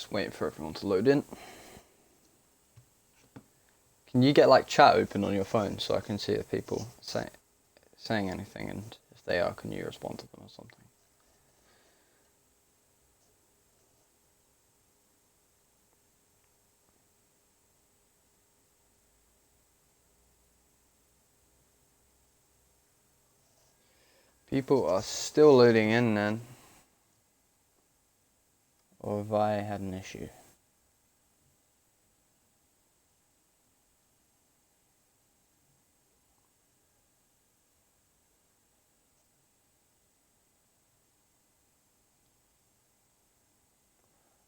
Just waiting for everyone to load in. Can you get like chat open on your phone so I can see if people saying anything, and if they are, can you respond to them or something? People are still loading in then. Or have I had an issue?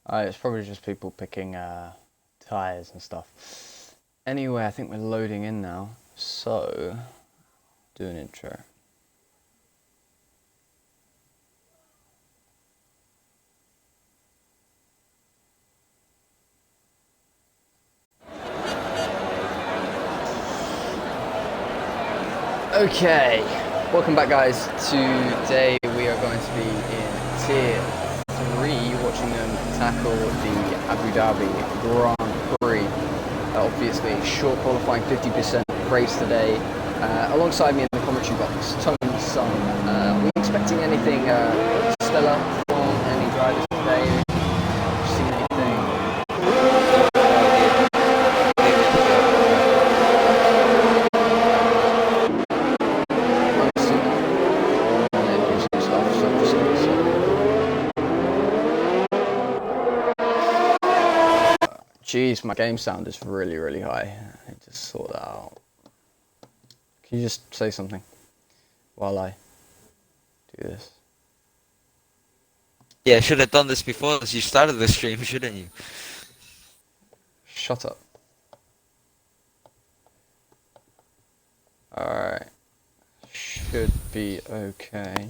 It's probably just people picking tires and stuff. Anyway, I think we're loading in now, so do an intro. Okay, welcome back guys. Today we are going to be in Tier 3, watching them tackle the Abu Dhabi Grand Prix. Obviously a short qualifying 50% race today. Alongside me in the commentary box, Tony's son. Are we expecting anything stellar from any drivers today? Seen anything? Jeez, my game sound is really, really high. I need to sort that out. Can you just say something while I do this? Yeah, should have done this before you started the stream, shouldn't you? Shut up. Alright. Should be okay.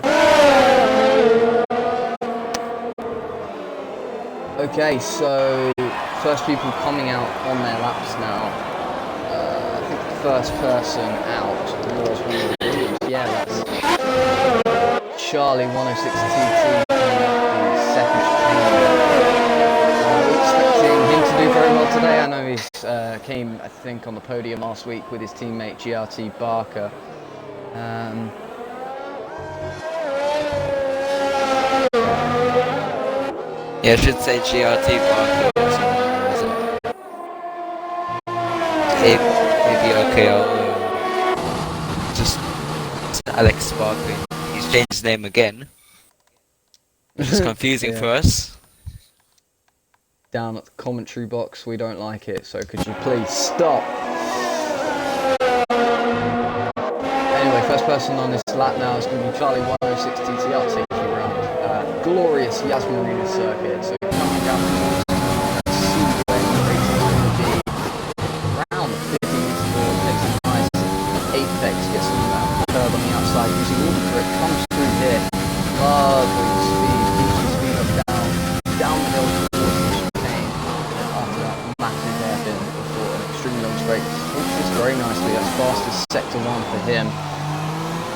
Okay, so first people coming out on their laps now. I think the first person out was one of the Williams. Yeah, that's Charlie 106TT coming out in second. We're expecting him to do very well today. I know he's came, I think, on the podium last week with his teammate GRT Barker. Yeah, I should say GRT Barker or something. Maybe okay, I'll just Alex Barkley. He's changed his name again, which is confusing Yeah. for us. Down at the commentary box, we don't like it, so could you please stop? Anyway, first person on this lap now is going to be Charlie 106TT. I'll take you around glorious Yas Marina circuit. So coming down towards see where the race is going to be. Around 50 meters forward, takes a nice apex, gets some curb on the outside, using all the grip, comes through here. Lovely speed, keeps the speed up down the hill towards the chicane. After that massive hairpin before an extremely long straight. Pushes very nicely, that's fastest sector 1 for him.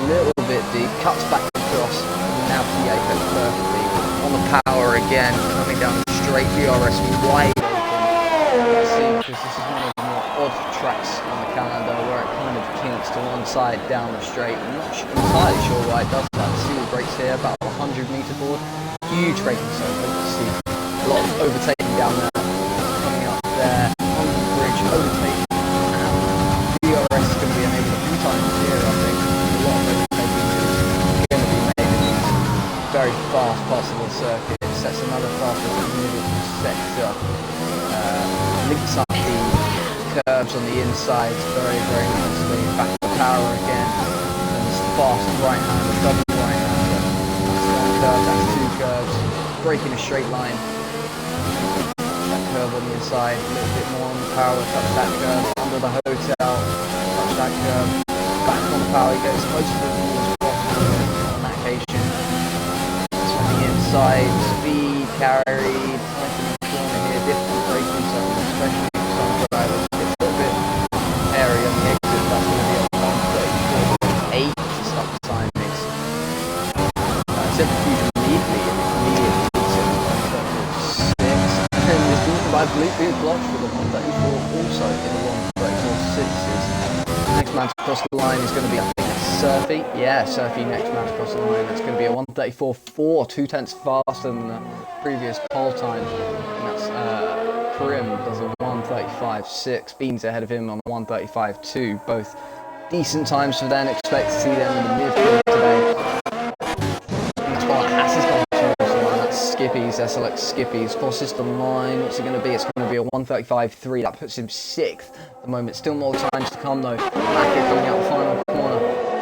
Little bit deep, cuts back across, now the apex perfectly. On the power again, coming down the straight, DRS wide open. Let's see, because this is one of the more odd tracks on the calendar where it kind of kinks to one side down the straight. I'm not entirely sure why it does that. See the brakes here, about 100 meter board. Huge braking circle, you see a lot of overtaking down there. Coming up there, on the bridge, overtaking. DRS is going to be enabled a few times here, I think. A lot of overtaking is going to be made in these very fast parts of the circuit. It sets another fast middle sector. Links up the curves on the inside very, very nicely. Back to power again. And this fast right-hander, double right-hander. That's one curve, that's two curves. Braking a straight line. That curve on the inside, a little bit more on the power, touch that curve, under the hotel, touch that curve, back on the power, he goes close to the wall as possible on that occasion. It's on the inside, speed carried, tightening the corner here, different braking zone, especially for some drivers. It's a little bit area on the exit, that's going to be on 34.8 to stop the time mix. Centrifuge immediately, 6, and Absolutely clutch with a 134 also in the 134.6s. Next man to cross the line is going to be, I think it's Surfy. Yeah, Surfy next man to cross the line. That's going to be a 134.4, 2/10 faster than the previous pole time. And that's Prim does a 135.6. Beans ahead of him on 135.2. Both decent times for them. Expect to see them in the midfield today. That's why Haas is going to cross the line. That's Skippy's, SLX Skippy's crosses the line. What's it going to be? It's going to be a 135.3. That puts him 6th at the moment. Still more times to come though. Mackett coming out the final corner.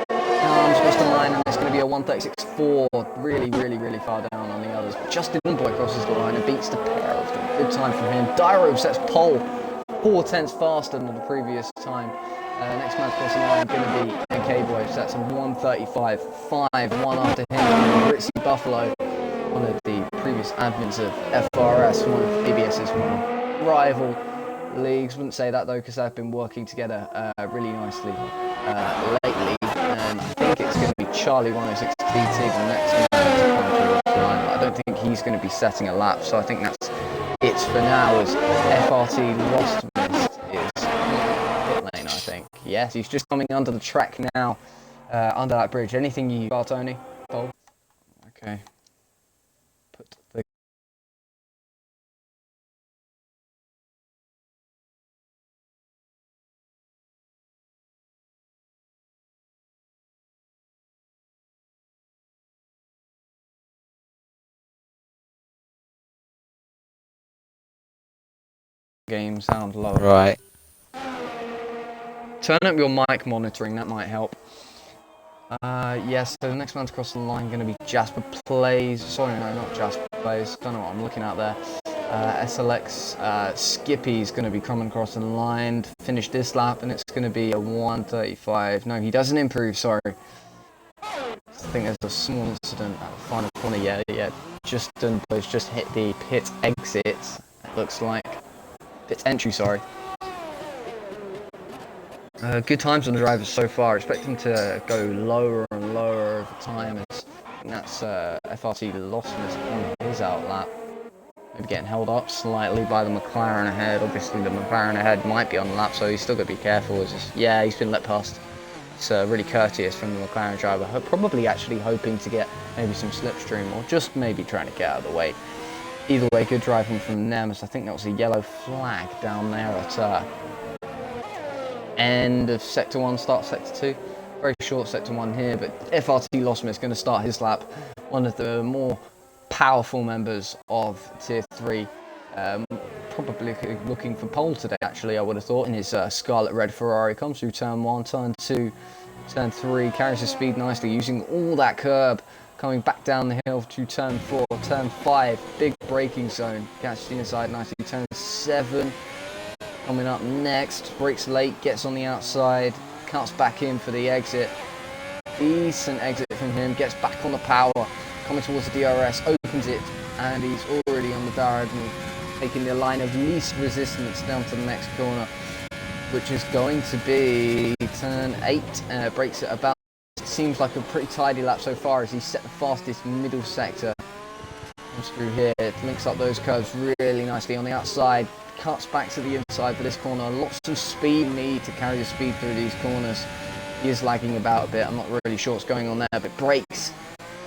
Comes across the line and it's going to be a 136.4. Really far down on the others. Justin Boy crosses the line and beats the pair of them. Good time from him. Dyro sets pole. 4/10 faster than the previous time. Next man across the line going to be NK Boy. Sets a 135.5. One after him. Ritzy Buffalo. One of the previous admins of FRS. One of ABS's rival leagues. Wouldn't say that though because they've been working together really nicely lately. And I think it's going to be Charlie 106 TT the next man to come through the line. But I don't think he's going to be setting a lap. So I think that's it for now as FRT lost mist is pit lane, I think. Yes, he's just coming under the track now, under that bridge. Anything you got, Tony? Oh, okay. Put the game sound low. Right. Turn up your mic monitoring, that might help. Yes, so the next man to cross the line going to be Jasper Plays. Sorry, no, not Jasper Plays. Don't know what I'm looking at there. SLX Skippy's going to be coming across the line to finish this lap, and it's going to be a 135. No, he doesn't improve, sorry. I think there's a small incident at the final corner. Yeah. Justin Boy's just hit the pit exit, it looks like. Pit entry, sorry. Good times on the drivers so far. Expect them to go lower and lower over time. As that's FRT Lostness on his outlap. Maybe getting held up slightly by the McLaren ahead. Obviously, the McLaren ahead might be on the lap, so he's still got to be careful. Yeah, he's been let past. It's really courteous from the McLaren driver. Probably actually hoping to get maybe some slipstream or just maybe trying to get out of the way. Either way, good driving from them. As I think that was a yellow flag down there at end of Sector 1, start Sector 2. Very short Sector 1 here, but FRT Lostman is going to start his lap. One of the more powerful members of Tier 3. Probably looking for pole today, actually, I would have thought, in his Scarlet Red Ferrari. Comes through Turn 1, Turn 2, Turn 3, carries his speed nicely, using all that curb. Coming back down the hill to Turn 4, Turn 5, big braking zone. Catches the inside nicely, Turn 7. Coming up next, brakes late, gets on the outside, cuts back in for the exit. Decent exit from him, gets back on the power, coming towards the DRS, opens it, and he's already on the diagonal, taking the line of least resistance down to the next corner, which is going to be Turn 8, brakes at about, it seems like a pretty tidy lap so far as he's set the fastest middle sector. Comes through here, links up those curves really nicely on the outside. Cuts back to the inside for this corner. Lots of speed need to carry the speed through these corners. He is lagging about a bit. I'm not really sure what's going on there, but brakes.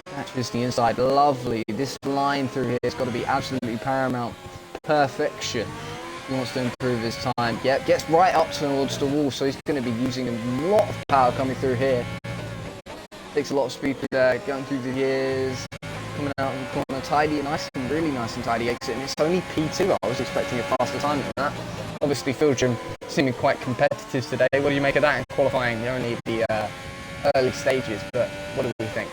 Catches the inside. Lovely. This line through here has got to be absolutely paramount. Perfection. He wants to improve his time. Yeah, gets right up towards the wall, so he's going to be using a lot of power coming through here. Takes a lot of speed through there, going through the gears. Coming out of the corner, tidy and nice, and really nice and tidy exit, and it's only P2. I was expecting a faster time than that. Obviously, Fieldgym seeming quite competitive today. What do you make of that in qualifying? They're only the early stages, but what do we think?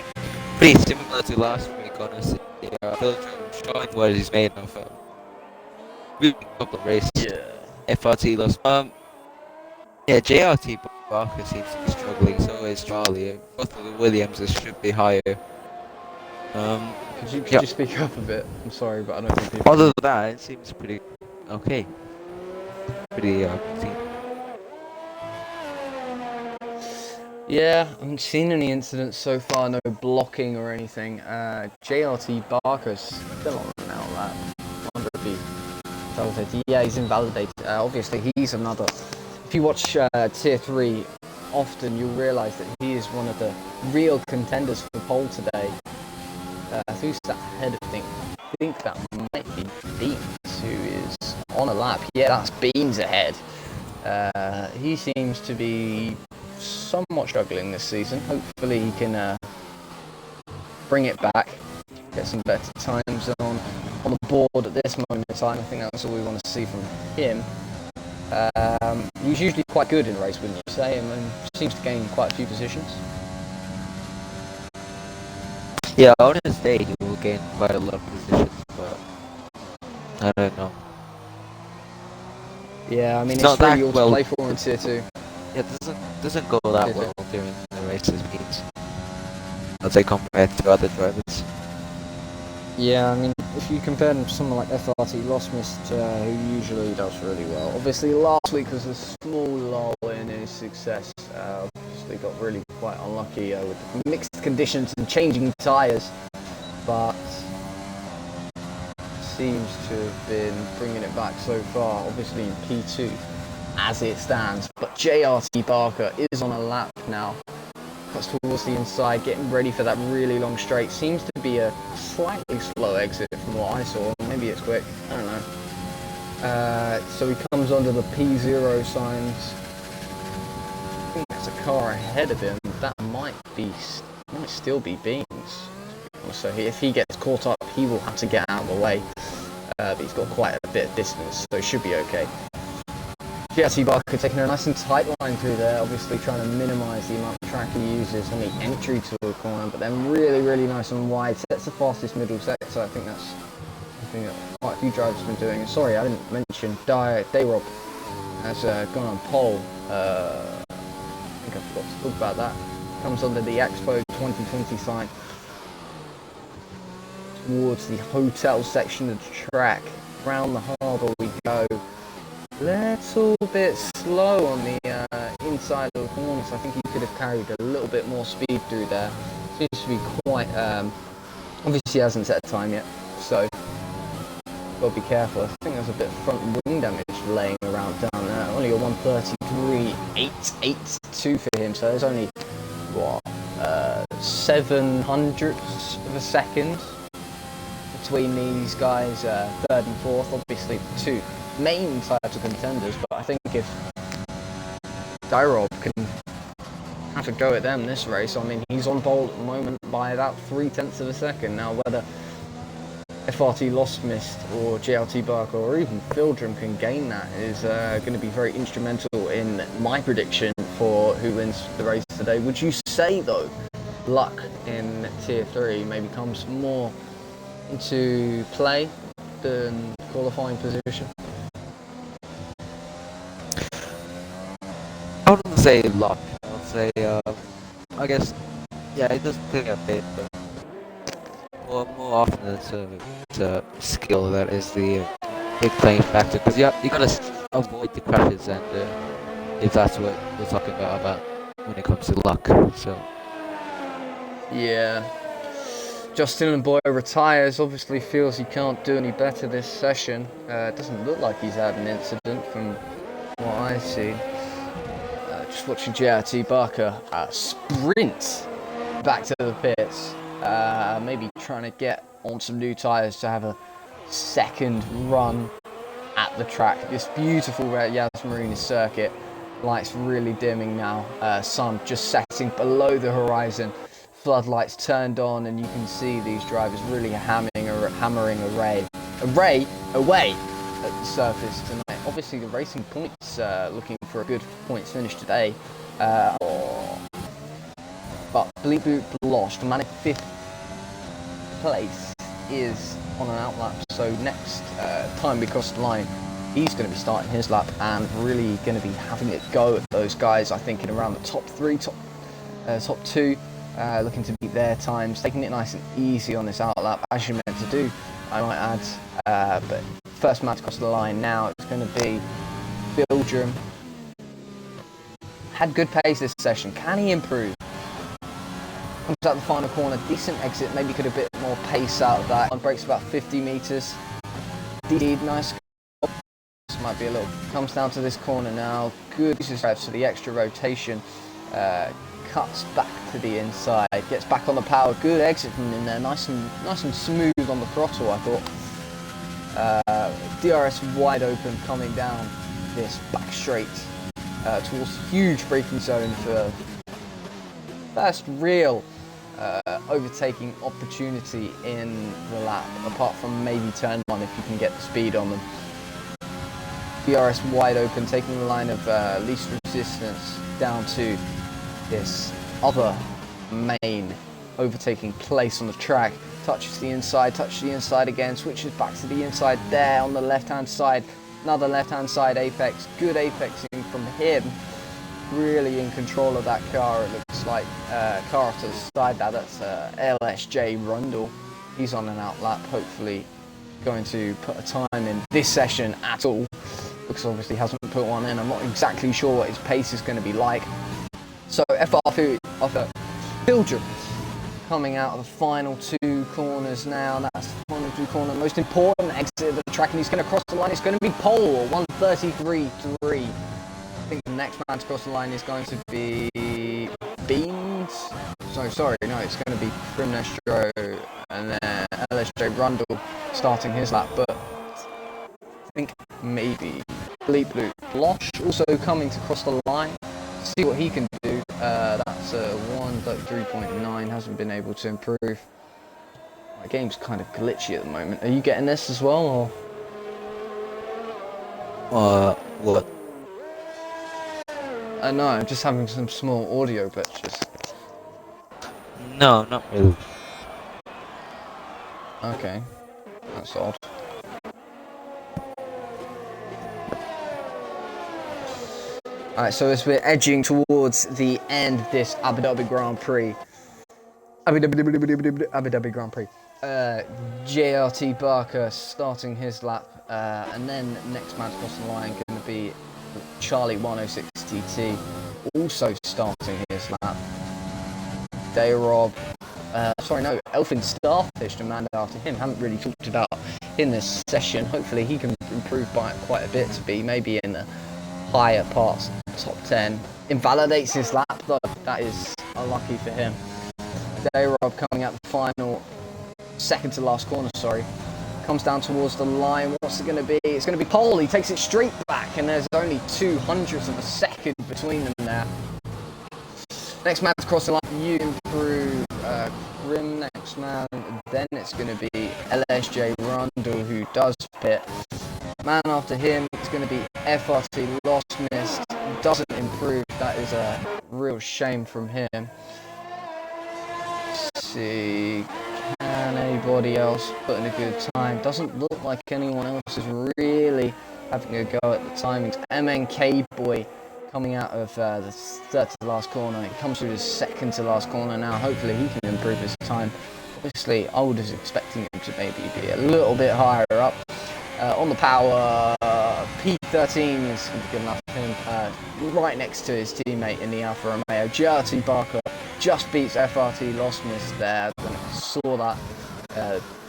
Pretty similar to last week, honestly. Fieldgym showing what he's made of. Really couple of races. Yeah. FRT lost. Yeah, JRT Barker seems to be struggling. So is Charlie. Both of the Williamses should be higher. Could you speak up a bit? I'm sorry, but I don't think people... Other than that, it seems pretty okay. Pretty clean. Yeah, I haven't seen any incidents so far, no blocking or anything. JRT Barker's still on an outlap. I wonder if he invalidated. Yeah, he's invalidated. Obviously, he's another. If you watch Tier 3 often, you'll realise that he is one of the real contenders for pole today. Who's that ahead of things? I think that might be Beans, who is on a lap. Yeah, that's Beans ahead. He seems to be somewhat struggling this season. Hopefully he can bring it back, get some better times on the board at this moment in time. I think that's all we want to see from him. He's usually quite good in a race, wouldn't you say? And seems to gain quite a few positions. Yeah, on his day he will gain quite a lot of positions, but I don't know. Yeah, I mean, It's it's not really that all to well. play for in Tier 2. Yeah, doesn't go that well during the races, Beans. I'd say compared to other drivers. Yeah, I mean, if you compare him to someone like FRT Lostmist, who usually does really well. Obviously, last week was a small lull in his success. Obviously, got really quite unlucky with the mixed conditions and changing tyres, but seems to have been bringing it back so far. Obviously, in P2 as it stands, but JRT Barker is on a lap now. Cuts towards the inside, getting ready for that really long straight. Seems to be a slightly slow exit from what I saw. Maybe it's quick, I don't know. So he comes under the P0 signs. I think there's a car ahead of him. That might still be Beans. So if he gets caught up, he will have to get out of the way. But he's got quite a bit of distance, so it should be okay. JRT Barker taking a nice and tight line through there, obviously trying to minimise the amount of track he uses on the entry to a corner, but then really, really nice and wide. Sets the fastest middle sector. I think that's something that quite a few drivers have been doing. Sorry, I didn't mention Dayrob has gone on pole. I think I forgot to talk about that. Comes under the Expo 2020 sign towards the hotel section of the track. Round the harbour we go. Little bit slow on the inside of the corners. I think he could have carried a little bit more speed through there. Seems to be quite, obviously he hasn't set a time yet, so got to be careful. I think there's a bit of front wing damage laying around down there. Only a 133.882 for him, so there's only, what, 700ths of a second between these guys, third and fourth. Obviously the two main title contenders, but I think if Dayrob can have a go at them this race, I mean, he's on pole at the moment by about 0.3 of a second. Now, whether FRT Lostmist or JRT Barker or even Fildrum can gain that is going to be very instrumental in my prediction for who wins the race today. Would you say, though, luck in Tier 3 maybe comes more into play than qualifying position? I wouldn't say luck. I would say, I guess, yeah, it does play a bit, but more often it's a skill that is the big playing factor. Because you gotta avoid the crashes, and if that's what we're talking about when it comes to luck. So yeah. Justin Boy retires, obviously feels he can't do any better this session. It doesn't look like he's had an incident from what I see. Just watching JRT Barker sprint back to the pits. Maybe trying to get on some new tyres to have a second run at the track. This beautiful Yas Marina circuit. Lights really dimming now. Sun just setting below the horizon. Floodlights turned on, and you can see these drivers really hammering away at the surface tonight. Obviously, the Racing Points looking for a good points finish today. But Bleep Boop lost. Man in 5th place is on an outlap, so next time we cross the line, he's going to be starting his lap and really going to be having a go at those guys. I think in around the top 3, top 2. Looking to beat their times, taking it nice and easy on this outlap, as you're meant to do, I might add. But first man to cross the line now, it's going to be Fildrum. Had good pace this session. Can he improve? Comes out the final corner, decent exit, maybe could have a bit more pace out of that. On brakes about 50 metres. Indeed, nice. might be a little. Comes down to this corner now. Good uses revs for the extra rotation. Cuts back to the inside. Gets back on the power. Good exit from in there. Nice and smooth on the throttle, I thought. DRS wide open coming down this back straight towards huge braking zone for first real overtaking opportunity in the lap, apart from maybe turn 1 if you can get the speed on them. DRS wide open, taking the line of least resistance down to this other main overtaking place on the track. Touches the inside again, switches back to the inside there on the left hand side. Another left hand side apex, good apexing from him. Really in control of that car, it looks like. Car off to the side now, that's LSJ Rundle. He's on an out lap, hopefully going to put a time in this session at all. Looks obviously hasn't put one in. I'm not exactly sure what his pace is going to be like. So FR Pilgrim coming out of the final 2 corners now. That's the final 2 corner, most important exit of the track, and he's going to cross the line. It's going to be Pole, 1:33.3. I think the next man to cross the line is going to be Beans. Sorry, no, it's going to be Primnestro and then LSJ Rundle starting his lap, but I think maybe Bleep Loop Blosh also coming to cross the line. See what he can do. That's 1:33.9, hasn't been able to improve. My game's kind of glitchy at the moment. Are you getting this as well, or? What? No, I'm just having some small audio glitches. No, not really. Okay, that's odd. Alright, so as we're edging towards the end of this Abu Dhabi Grand Prix, JRT Barker starting his lap, and then next man to cross the line going to be Charlie 106TT, also starting his lap. Elfin Starfish to man after him. Haven't really talked about in this session. Hopefully he can improve by quite a bit to be maybe in the higher parts, top 10. Invalidates his lap though, that is unlucky for him. Dayrob coming out the final, second to last corner, comes down towards the line. What's it going to be? It's going to be Pole. He takes it straight back, and there's only 0.02 of a second between them there. Next man to cross the line, you improve. Grim next man, then it's going to be LSJ Rundle who does pit. Man after him, it's going to be FRT Lost Mist, doesn't improve. That is a real shame from him. Let's see, can anybody else put in a good time? Doesn't look like anyone else is really having a go at the timings. MNK Boy coming out of the third to last corner. He comes through the second to last corner now. Hopefully he can improve his time. Obviously I was expecting him to maybe be a little bit higher up. On the power, P13 is going to be good enough for him. Right next to his teammate in the Alfa Romeo. JRT Barker just beats FRT Lost Mist there. When I saw that,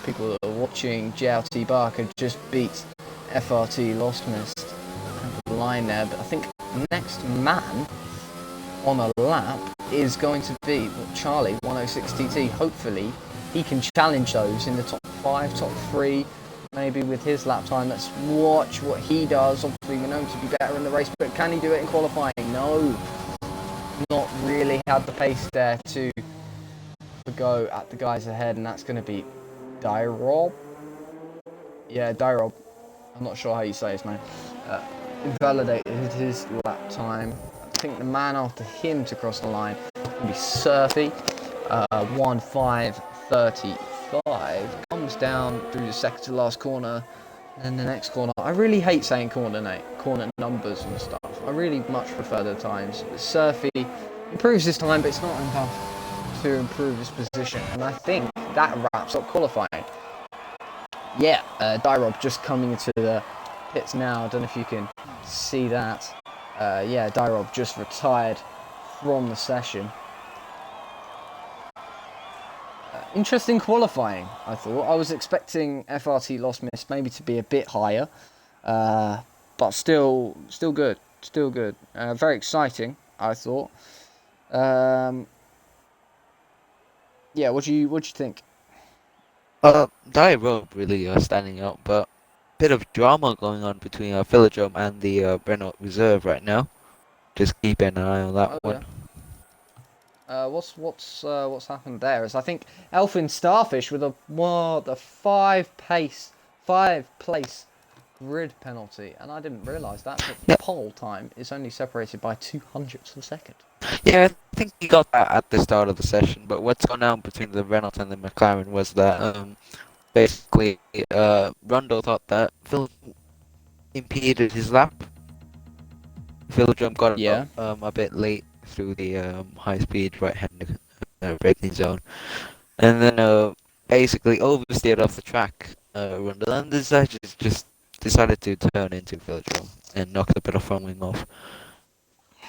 people that are watching, JRT Barker just beats FRT Lost Mist. The line there, but I think next man on a lap is going to be Charlie 106TT. Hopefully he can challenge those in the top 5, top 3, maybe with his lap time. Let's watch what he does. Obviously we know him to be better in the race, but can he do it in qualifying? No, not really had the pace there to go at the guys ahead, and that's going to be Dyrob. Yeah, Dyrob. I'm not sure how you say his name. Invalidated his lap time. I think the man after him to cross the line will be Surfy. 1:5:35. Comes down through the second to last corner, and then the next corner. I really hate saying corner numbers and stuff. I really much prefer the times. Surfy improves his time, but it's not enough to improve his position. And I think that wraps up qualifying. Yeah, Dyrob just coming into the pits now. I don't know if you can see that. Yeah, Dyrob just retired from the session. Interesting qualifying, I thought. I was expecting FRT Lost Mist maybe to be a bit higher, but still good. Still good. Very exciting, I thought. Yeah, what do you think? Diet Road really standing out, but bit of drama going on between Philodrome and the Renault Reserve right now. Just keep an eye on that Oh one. yeah. What's happened there is I think Elfin Starfish with the five place grid penalty, and I didn't realise that. But Yeah, pole time is only separated by 200ths of a second. yeah, I think he got that at the start of the session. But what's gone on between the Renault and the McLaren was that basically Rondo thought that Phil impeded his lap. Philodrome got Yeah. a bit late through the high-speed right-hand braking zone, and then basically oversteered off the track. Rondo and just decided to turn into Philodrome and knock the bit of front wing off.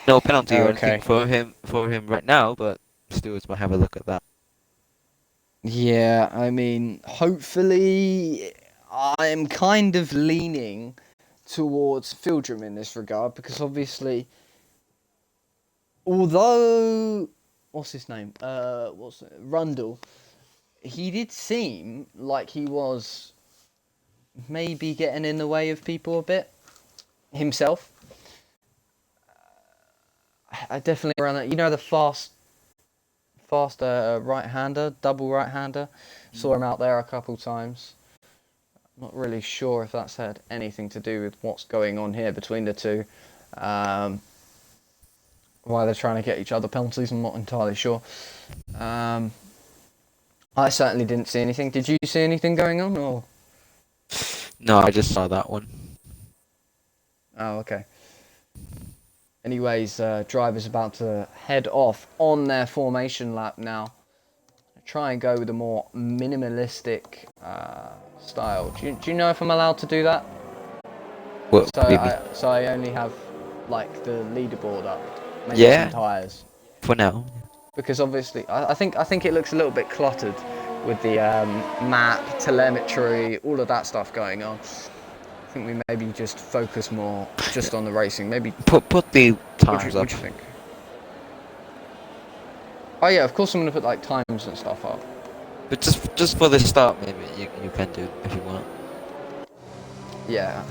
No penalty or anything Okay. for him right now, but stewards might have a look at that. Yeah, I mean, hopefully, I'm kind of leaning towards Fieldrum in this regard because obviously, although what's his name? Rundle? He did seem like he was maybe getting in the way of people a bit himself. I definitely around that. You know the fast right-hander, double right-hander. Saw him out there a couple times. Not really sure if that's had anything to do with what's going on here between the two. Why they're trying to get each other penalties, I'm not entirely sure. I certainly didn't see anything. Did you see anything going on? Or? No, I just saw that one. Oh, okay. Anyways, drivers about to head off on their formation lap now. Try and go with a more minimalistic style. Do you know if I'm allowed to do that? What So do you mean? I only have like the leaderboard up, maybe Yeah, some tyres, for now. because obviously I think it looks a little bit cluttered with the map, telemetry, all of that stuff going on. I think we maybe just focus more just on the racing. Maybe Put the what do times you up. think? Oh yeah, of course I'm gonna put like times and stuff up. But just for the start, maybe you can do if you want. Yeah.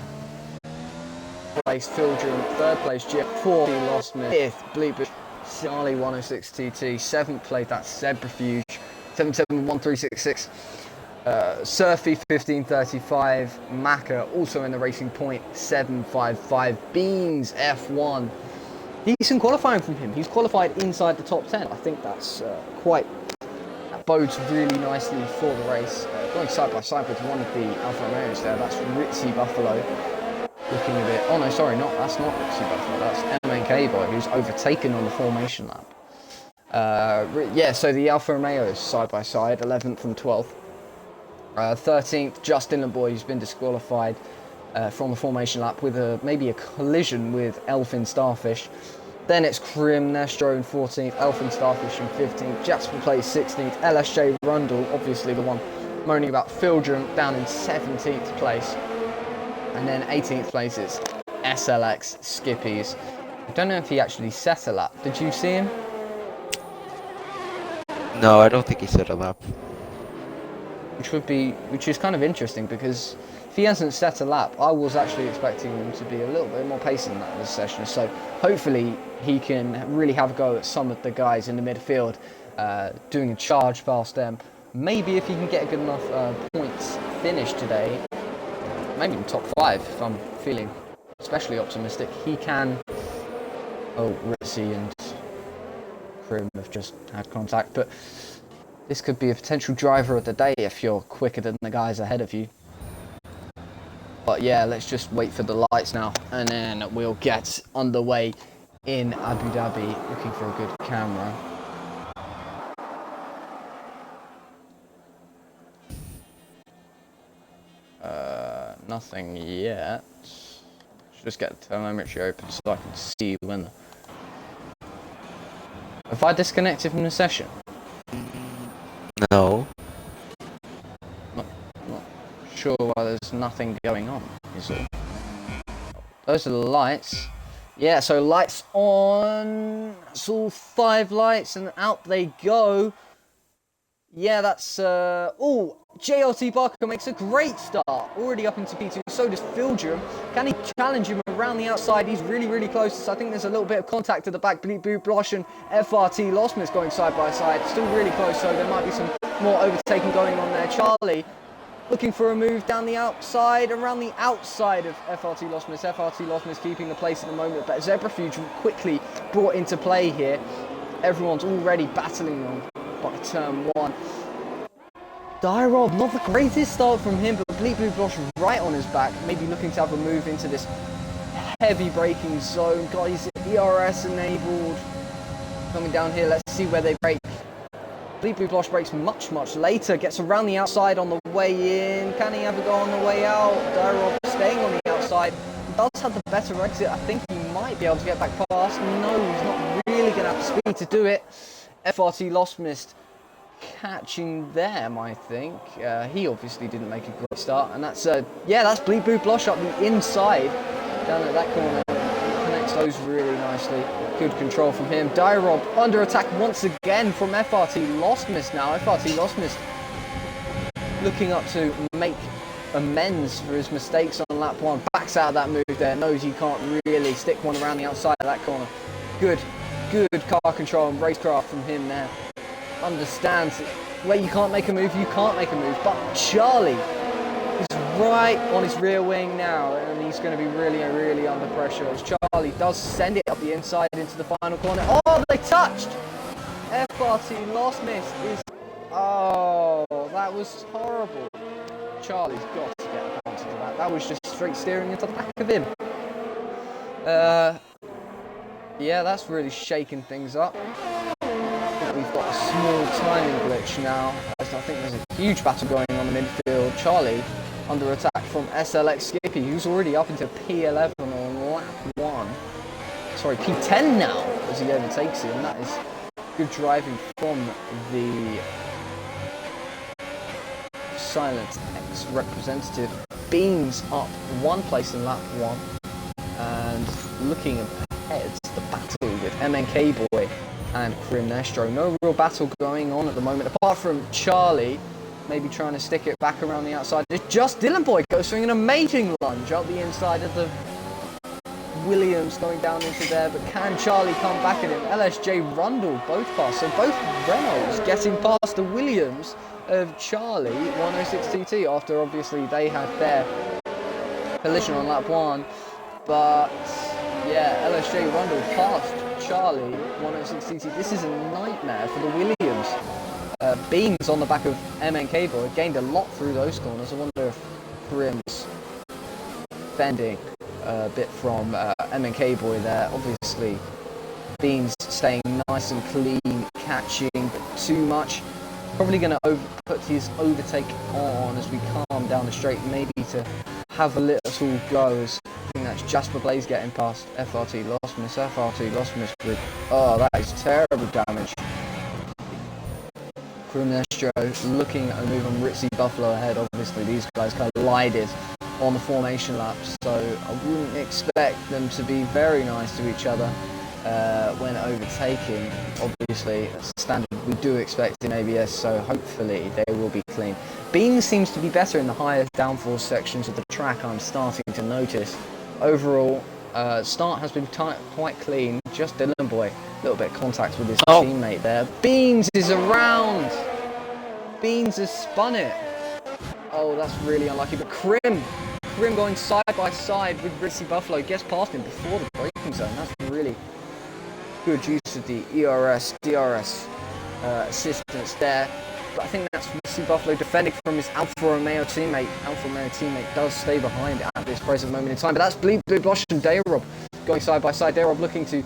Place Fieldrum, third place Jeff, fourth Lost Me, fifth Bleepish, Charlie 106 TT, seventh place that's Zebrafuge, 771366. Surfy 1535, Macca also in the Racing Point 755, Beans F1. Decent qualifying from him. He's qualified inside the top 10. I think that's that bodes really nicely for the race. Going side by side with one of the Alfa Romeos there. That's Ritzy Buffalo. Looking a bit. Oh no, sorry, that's not Ritzy Buffalo. That's MNK boy who's overtaken on the formation lap. Yeah, so the Alfa Romeos side by side, 11th and 12th. 13th, Justin LeBoy, who's been disqualified from the formation lap with maybe a collision with Elfin Starfish. Then it's Krim Nestro in 14th, Elfin Starfish in 15th, Jasper plays 16th, LSJ Rundle, obviously the one moaning about Fieldrum, down in 17th place. And then 18th place is SLX Skippies. I don't know if he actually set a lap. Did you see him? No, I don't think he set a lap. Which is kind of interesting because if he hasn't set a lap, I was actually expecting him to be a little bit more pacey than that this session. So hopefully he can really have a go at some of the guys in the midfield, doing a charge past them. Maybe if he can get a good enough points finish today, maybe in top 5 if I'm feeling especially optimistic, he can. Oh, Ritzy and Krim have just had contact, but this could be a potential driver of the day if you're quicker than the guys ahead of you. But yeah, let's just wait for the lights now, and then we'll get underway in Abu Dhabi, looking for a good camera. Nothing yet. Should just get the telemetry open so I can see when. Have I disconnected from the session? No. Not sure why there's nothing going on, is it? Those are the lights. Yeah, so lights on. It's all 5 lights, and out they go. Yeah, that's... oh, JLT Barker makes a great start. Already up into P2. So does Fildrum. Can he challenge him around the outside? He's really, really close. So I think there's a little bit of contact at the back. Bleep Blosh and FRT Lostmus going side by side. Still really close, so there might be some more overtaking going on there. Charlie looking for a move down the outside, around the outside of FRT Lostmus. FRT Lostmus keeping the place at the moment, but Zebrafuge quickly brought into play here. Everyone's already battling on by turn 1. Dyrov, not the greatest start from him, but Bleep Blosh right on his back, maybe looking to have a move into this heavy braking zone. God, he's ERS enabled. Coming down here, let's see where they break. Bleep Blosh brakes much later, gets around the outside on the way in. Can he ever go on the way out? Dyrov staying on the outside. Does have the better exit. I think he might be able to get back past. No, he's not really going to have the speed to do it. FRT Lostmus catching them, I think. He obviously didn't make a great start. And that's, yeah, that's Bleep Blosh up the inside. Down at that corner. Connects those really nicely. Good control from him. Dyrov under attack once again from FRT Lostmus now. FRT Lostmus looking up to make amends for his mistakes on lap 1. Backs out of that move there. Knows he can't really stick one around the outside of that corner. Good car control and racecraft from him there. Understands where you can't make a move, you can't make a move. But Charlie is right on his rear wing now, and he's going to be really under pressure as Charlie does send it up the inside into the final corner. Oh, they touched! FRT Lostmus is... Oh, that was horrible. Charlie's got to get a penalty for that. That was just straight steering into the back of him. Yeah, that's really shaking things up. We've got a small timing glitch now. I think there's a huge battle going on in the midfield. Charlie under attack from SLX Skippy, who's already up into P11 on lap 1. Sorry, P10 now as he overtakes him. That is good driving from the Silent X representative. Beans up 1 place in lap 1. And looking ahead, the battle with MNK Boy and Krim Nestro. No real battle going on at the moment, apart from Charlie maybe trying to stick it back around the outside. It's just Dylan Boy goes swinging an amazing lunge up the inside of the Williams going down into there, but can Charlie come back at him? LSJ Rundle both pass, so both Renaults getting past the Williams of Charlie 106TT after obviously they had their collision on lap 1. But yeah, LSJ Rundle passed Charlie 106TT. This is a nightmare for the Williams. Beams on the back of MNK Boy gained a lot through those corners. I wonder if Krim's bending a bit from MNK Boy there. Obviously, Beans staying nice and clean, catching, but too much. Probably going to put his overtake on as we calm down the straight, maybe to have a little go. As I think that's Jasper Blaze getting past FRT Lostmus. FRT Lostmus with, oh, that is terrible damage. Krumnestro looking at a move on Ritzy Buffalo ahead. Obviously, these guys collided on the formation laps, so I wouldn't expect them to be very nice to each other when overtaking. Obviously, that's standard we do expect in ABS, so hopefully they will be clean. Bean seems to be better in the higher downforce sections of the track, I'm starting to notice. Overall, start has been quite clean. Just Dylan Boy, a little bit of contact with his teammate there. Beans is around. Beans has spun it. Oh, that's really unlucky. But Krim going side by side with Ritzy Buffalo, gets past him before the braking zone. That's really good use of the ERS, DRS assistance there. But I think that's Ritzy Buffalo defending from his Alfa Romeo teammate. Alfa Romeo teammate does stay behind at this present moment in time. But that's Blue Blosh and Dayrob going side by side. Dayrob looking to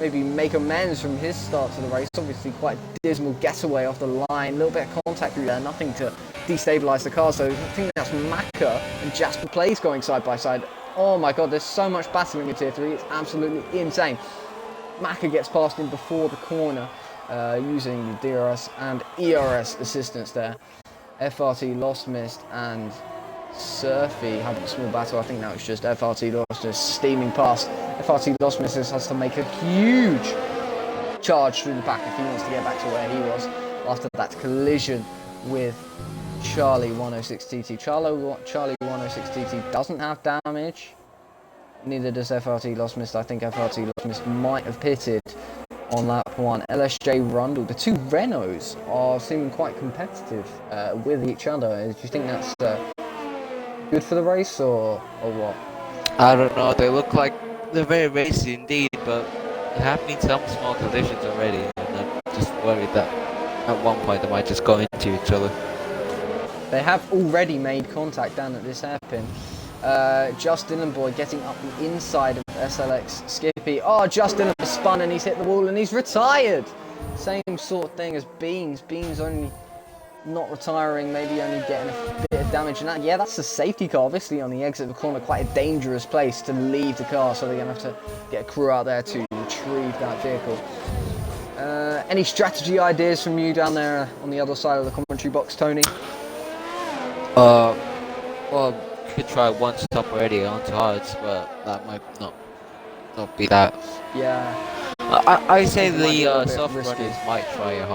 maybe make amends from his start to the race. Obviously quite dismal getaway off the line. A little bit of contact through there. Nothing to destabilise the car. So I think that's Maka and Jasper Plays going side by side. Oh my god, there's so much battling in Tier 3. It's absolutely insane. Maka gets past him before the corner. Using the DRS and ERS assistance there. FRT Lostmus and Surfy having a small battle. I think that was just FRT Lostness steaming past. FRT Lostness has to make a huge charge through the back if he wants to get back to where he was after that collision with Charlie 106TT. Charlie 106TT doesn't have damage. Neither does FRT Lostness. I think FRT Lostness might have pitted on lap 1. LSJ Rundle. The two Renaults are seeming quite competitive with each other. Do you think that's good for the race or what? I don't know. They look like they're very racy indeed, but there have been some small collisions already, and I'm just worried that at one point they might just go into each other. They have already made contact down at this hairpin. Just Dylan Boy getting up the inside of SLX Skippy. Oh, Just Dylan spun and he's hit the wall and he's retired. Same sort of thing as Beans. Beans only not retiring, maybe only getting a bit of damage. And yeah, that's a safety car, obviously on the exit of the corner. Quite a dangerous place to leave the car, so they're going to have to get a crew out there to retrieve that vehicle. Any strategy ideas from you down there on the other side of the commentary box, Tony? Well, could try one stop already onto hards, but that might not be that. Yeah. I say the bit soft risky. runners might try a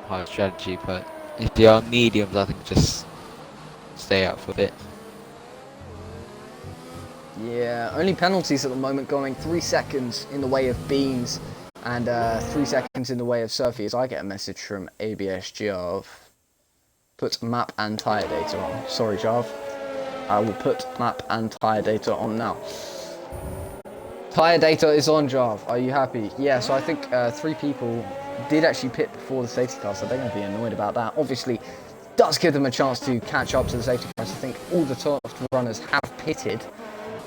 hard strategy, but if they are mediums, I think just stay out for a bit. Yeah, only penalties at the moment going 3 seconds in the way of Beans and 3 seconds in the way of Surfy. As I get a message from ABS Jarv. Put map and tyre data on. Sorry, Jarv. I will put map and tyre data on now. Tyre data is on, Jarv. Are you happy? Yeah, so I think 3 people did actually pit before the safety car, so they're going to be annoyed about that. Obviously, does give them a chance to catch up to the safety cars. I think all the top runners have pitted,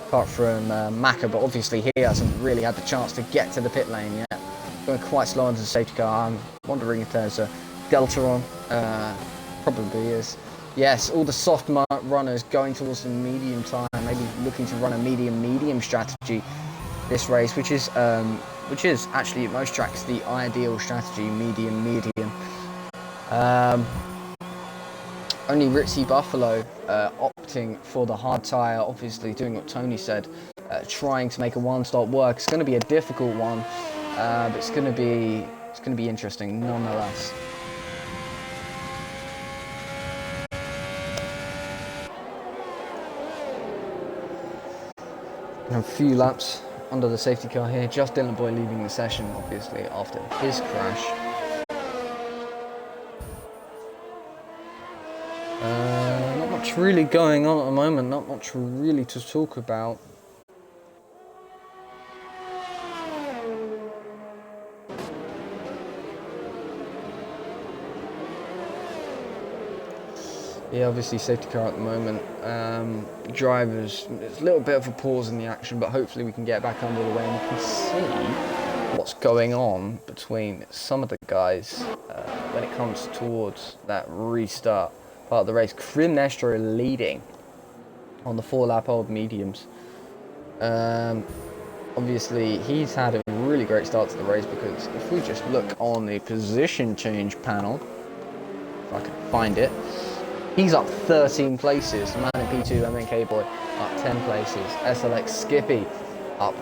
apart from Maka, but obviously he hasn't really had the chance to get to the pit lane yet. Going quite slow into the safety car. I'm wondering if there's a delta on. Probably is. Yes, all the soft runners going towards the medium time, maybe looking to run a medium strategy this race, which is actually at most tracks the ideal strategy, medium. Only Ritzy Buffalo opting for the hard tyre, obviously doing what Tony said, trying to make a one-stop work. It's going to be a difficult one, but it's going to be interesting nonetheless. A few laps under the safety car here. Just Dylan Boy leaving the session, obviously, after his crash. Not much really going on at the moment. Not much really to talk about. Yeah, obviously safety car at the moment. Drivers, it's a little bit of a pause in the action, but hopefully we can get back under the way and we can see what's going on between some of the guys when it comes towards that restart part of the race. Krim Nestro leading on the 4-lap old mediums. Obviously he's had a really great start to the race, because if we just look on the position change panel, if I can find it, he's up 13 places. Man in P2, MNK Boy up 10 places. SLX Skippy up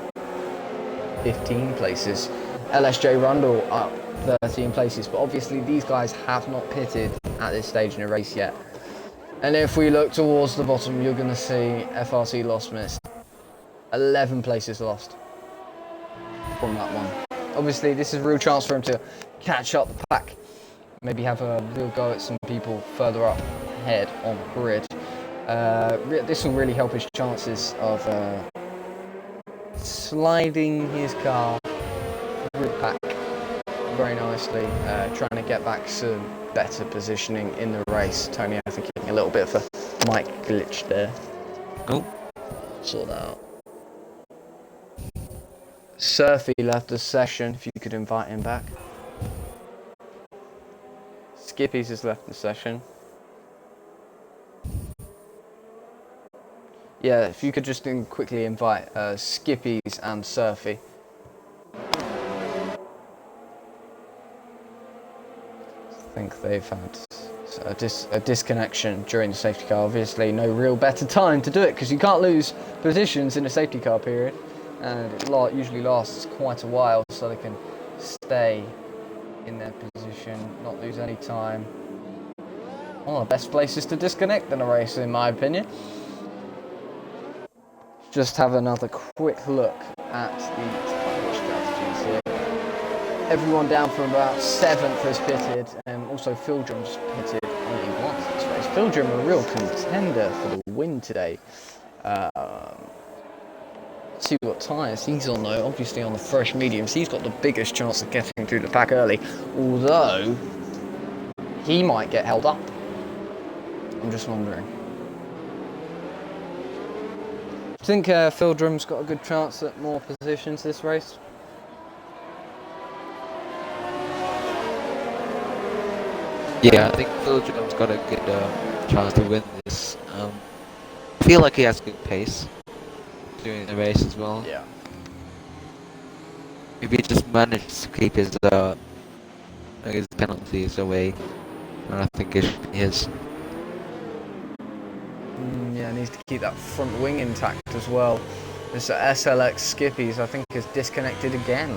15 places. LSJ Rundle up 13 places. But obviously these guys have not pitted at this stage in the race yet. And if we look towards the bottom, you're going to see FRC Lostness. 11 places lost from that one. Obviously this is a real chance for him to catch up the pack. Maybe have a real go at some people further up ahead on the grid. This will really help his chances of sliding his car grid pack very nicely, trying to get back some better positioning in the race. Tony, I think, getting a little bit of a mic glitch there. Oh. Sort that out. Surfy left the session, if you could invite him back. Skippy's has left the session. Yeah, if you could just quickly invite Skippy's and Surfy. I think they've had a disconnection during the safety car. Obviously, no real better time to do it because you can't lose positions in a safety car period, and it usually lasts quite a while, so they can stay in their position, not lose any time. One of the best places to disconnect in a race, in my opinion. Just have another quick look at the tyre strategies here. Everyone down from about 7th has pitted, and also Fieldrum's pitted only once this race. Fieldrum a real contender for the win today. See what tyres he's on though. Obviously on the fresh mediums, he's got the biggest chance of getting through the pack early. Although he might get held up. I'm just wondering. Do you think Fieldrum's got a good chance at more positions this race? Yeah, I think Fieldrum's got a good chance to win this. I feel like he has good pace during the race as well. Yeah. If he just manages to keep his penalties away, then I think it should be his. Yeah, needs to keep that front wing intact as well. This SLX Skippies, I think, is disconnected again.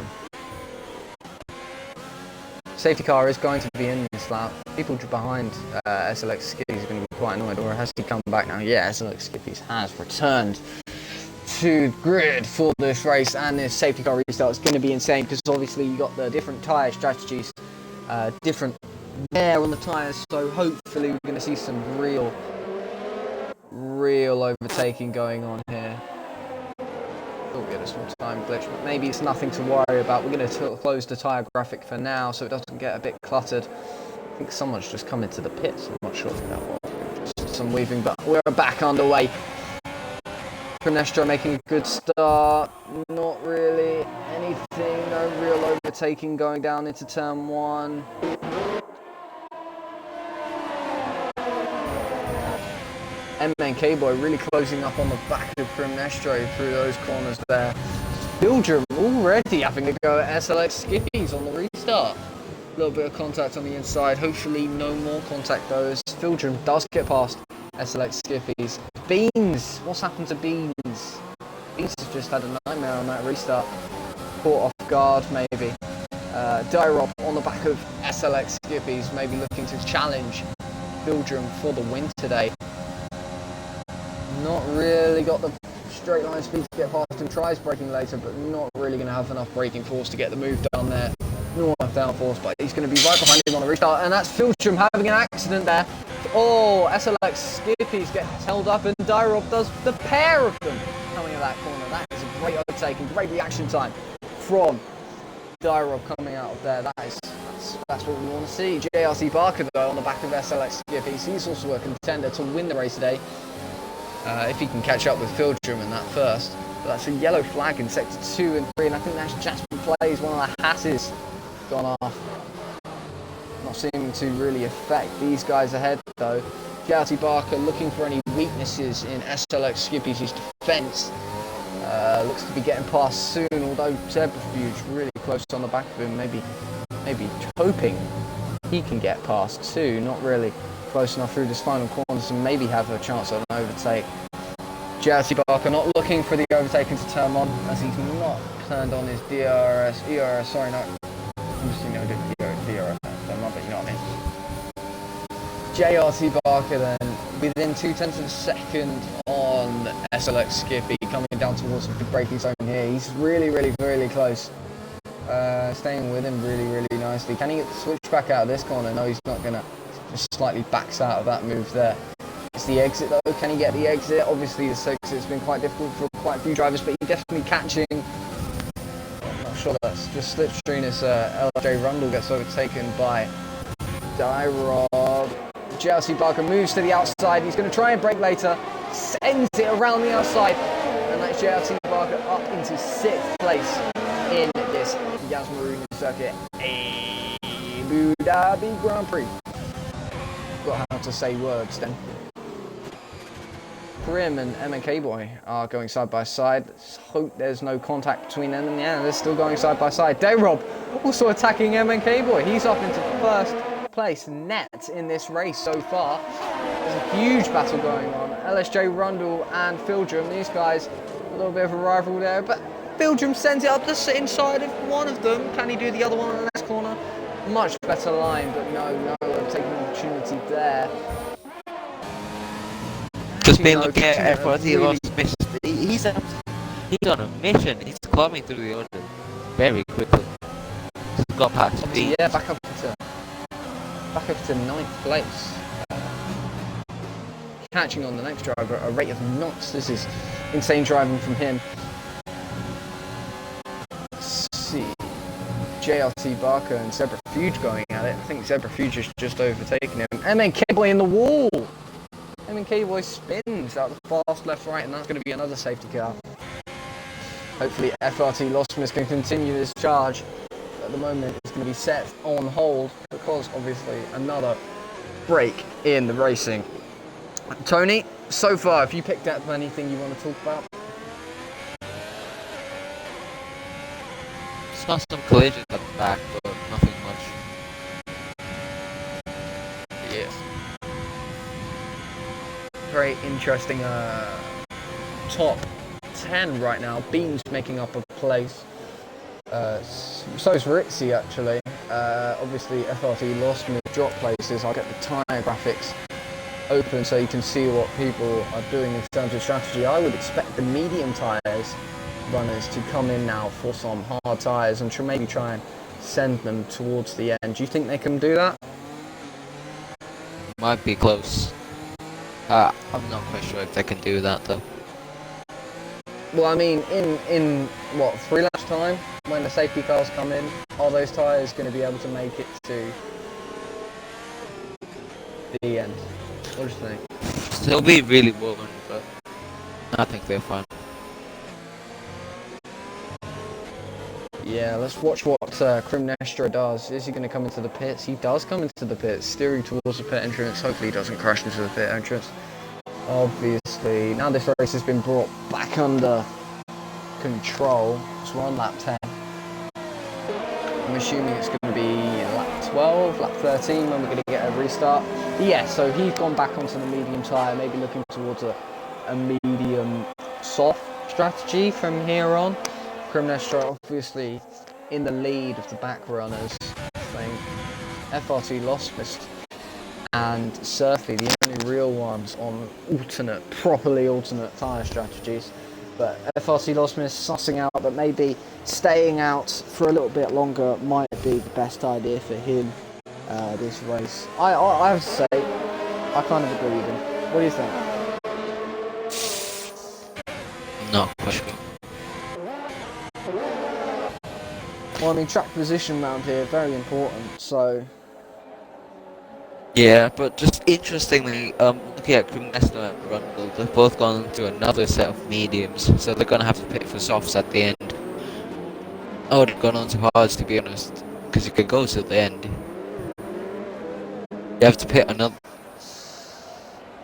Safety car is going to be in this lap. People behind SLX Skippies are going to be quite annoyed. Or has he come back now? Yeah, SLX Skippies has returned to grid for this race, and this safety car restart is going to be insane because obviously you got the different tyre strategies, different wear on the tyres. So hopefully we're going to see some real overtaking going on here. Thought we had a small time glitch, but maybe it's nothing to worry about. We're going to close the tyre graphic for now so it doesn't get a bit cluttered. I think someone's just come into the pits. I'm not sure who that was. Just some weaving, but we're back underway. Pronestro making a good start. Not really anything. No real overtaking going down into turn 1. MNK Boy really closing up on the back of Pronestro through those corners there. Fieldrum already having to go at SLX Skippies on the restart. A little bit of contact on the inside. Hopefully no more contact though, as Fieldrum does get past SLX Skippies. Beans! What's happened to Beans? Beans has just had a nightmare on that restart. Caught off guard maybe. Dyrop on the back of SLX Skippies, maybe looking to challenge Fieldrum for the win today. Not really got the straight line speed to get past him. Tries braking later, but not really going to have enough braking force to get the move down there. Nor enough downforce, but he's going to be right behind him on the restart. And that's Fieldrum having an accident there. Oh, SLX Skippies gets held up, and Dyrop does the pair of them coming at that corner. That is a great overtake and great reaction time from Dyrop coming out of there. That's what we want to see. JRC Barker though on the back of SLX Skippies. He's also a contender to win the race today. If he can catch up with Fieldrum in that first. But that's a yellow flag in sector 2 and 3, and I think that's Jasper Plays, one of the Hasses gone off. Not seeming to really affect these guys ahead though. JRT Barker looking for any weaknesses in SLX Skippies' defence. Looks to be getting past soon, although Zebrafuge really close on the back of him, maybe hoping he can get past too. Not really close enough through this final corner to maybe have a chance at an overtake. JRT Barker not looking for the overtake into turn 1 as he's not turned on his ERS, sorry, no, obviously no DRS turn 1, but you know what I mean. JRT Barker then within 0.2 of a second on SLX Skippy, coming down towards the braking zone here. He's really close. Staying with him really nicely. Can he get the switch back out of this corner? No, he's not gonna. Just slightly backs out of that move there. It's the exit though. Can he get the exit? Obviously this exit's been quite difficult for quite a few drivers, but he's definitely catching. I'm not sure that's just slipstream as LJ Rundle gets overtaken by Dyrod. JRC Barker moves to the outside. He's going to try and brake later. Sends it around the outside. And that's JRC Barker up into 6th place in this Yas Marina circuit Abu Dhabi Grand Prix. Got how to say words then. Prim and MNK Boy are going side by side. Let's hope there's no contact between them, and yeah, they're still going side by side. Dayrob also attacking MNK Boy. He's up into 1st place net in this race so far. There's a huge battle going on. LSJ Rundle and Fildrum, these guys, a little bit of a rival there, but Fildrum sends it up the inside of one of them. Can he do the other one on the next corner? Much better line, but no, I'm taking an opportunity there. Just been looking at effort, he lost missed. He's on a mission. He's climbing through the order very quickly. He's got past speed. Yeah, back up to ninth place. Catching on the next driver at a rate of knots. This is insane driving from him. Let's see. JRT Barker and Zebrafuge going at it. I think Zebrafuge is just overtaking him. MNK Boy in the wall! MNK Boy spins out the fast left right, and that's going to be another safety car. Hopefully FRT Lostmus can continue this charge. At the moment it's going to be set on hold because obviously another break in the racing. Tony, so far have you picked up anything you want to talk about? Saw some collisions at the back, but nothing much. Yes. Very interesting top 10 right now. Beam's making up a place. So is Ritzy actually. Obviously FRT lost me drop places. I'll get the tyre graphics open so you can see what people are doing in terms of strategy. I would expect the medium tyres runners to come in now for some hard tyres and maybe try and send them towards the end. Do you think they can do that? Might be close. I'm not quite sure if they can do that though. Well, I mean, in what, 3 laps time, when the safety cars come in, are those tyres going to be able to make it to the end? What do you think? They'll be really worn, but I think they're fine. Yeah, let's watch what Crimnestra does. Is he going to come into the pits? He does come into the pits, steering towards the pit entrance. Hopefully he doesn't crash into the pit entrance. Obviously, now this race has been brought back under control. So we're on lap 10. I'm assuming it's going to be lap 12, lap 13 when we're going to get a restart. Yeah, so he's gone back onto the medium tyre, maybe looking towards a medium soft strategy from here on. Crimnestra obviously in the lead of the back runners. I think FRT Lostmist and Surfy, the only real ones on properly alternate tyre strategies. But FRT Lostmist sussing out that maybe staying out for a little bit longer might be the best idea for him this race. I have to say, I kind of agree with him. What do you think? Not quite sure. Well, I mean, track position round here, very important, so... Yeah, but just interestingly, looking at Crimnestra and Rundle, they've both gone to another set of mediums, so they're going to have to pit for softs at the end. I would have gone on to hards, to be honest, because you could go to the end. You have to pit another...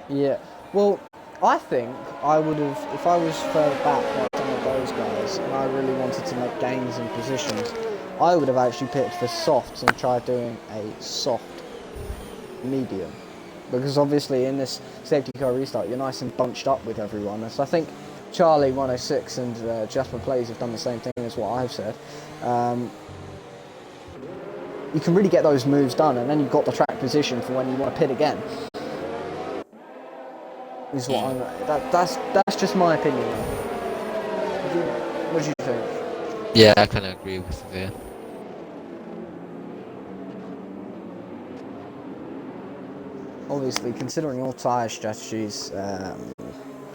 Yeah, well, I think I would have, if I was further back like some of those guys, and I really wanted to make gains in positions, I would have actually pitted for softs and tried doing a soft medium, because obviously in this safety car restart you're nice and bunched up with everyone. So I think Charlie 106 and Jasper Plays have done the same thing as what I've said. You can really get those moves done, and then you've got the track position for when you want to pit again. Is what I'm. That's just my opinion. What do you think? Yeah, I kind of agree with you there. Obviously, considering all tyre strategies,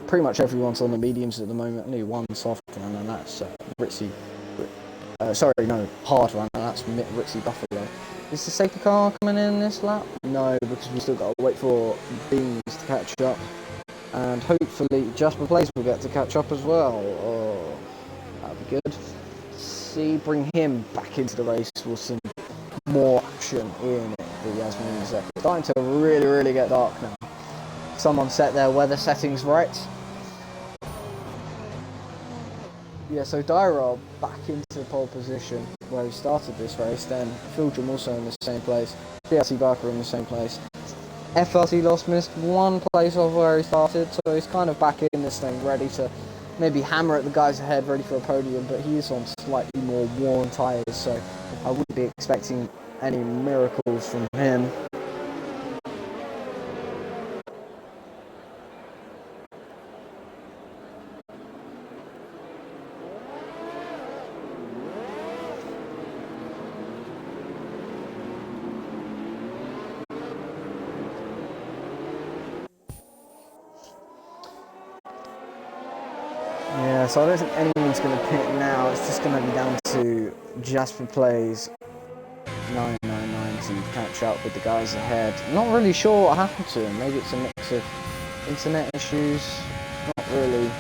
pretty much everyone's on the mediums at the moment. Only one soft one, and that's Ritzy. Hard one, and that's Ritzy Buffalo. Is the safety car coming in this lap? No, because we still got to wait for Beams to catch up. And hopefully Jasper Plays will get to catch up as well. Oh, that'd be good. Bring him back into the race with some more action in the Yasmin set. It's starting to really get dark now. Someone set their weather settings right. Yeah, so Dyrob back into pole position. where he started this race, then Fieldrum also in the same place, GRT Barker in the same place. FRT lost missed one place off where he started, so he's kind of back in this thing, ready to maybe hammer at the guys ahead, ready for a podium, but he is on slightly more worn tyres, so I wouldn't be expecting any miracles from him. Yeah, so I don't think anyone's going to pit now. It's just going to be down to Jasper Plays 999 to catch up with the guys ahead. Not really sure what happened to him. Maybe it's a mix of internet issues. Not really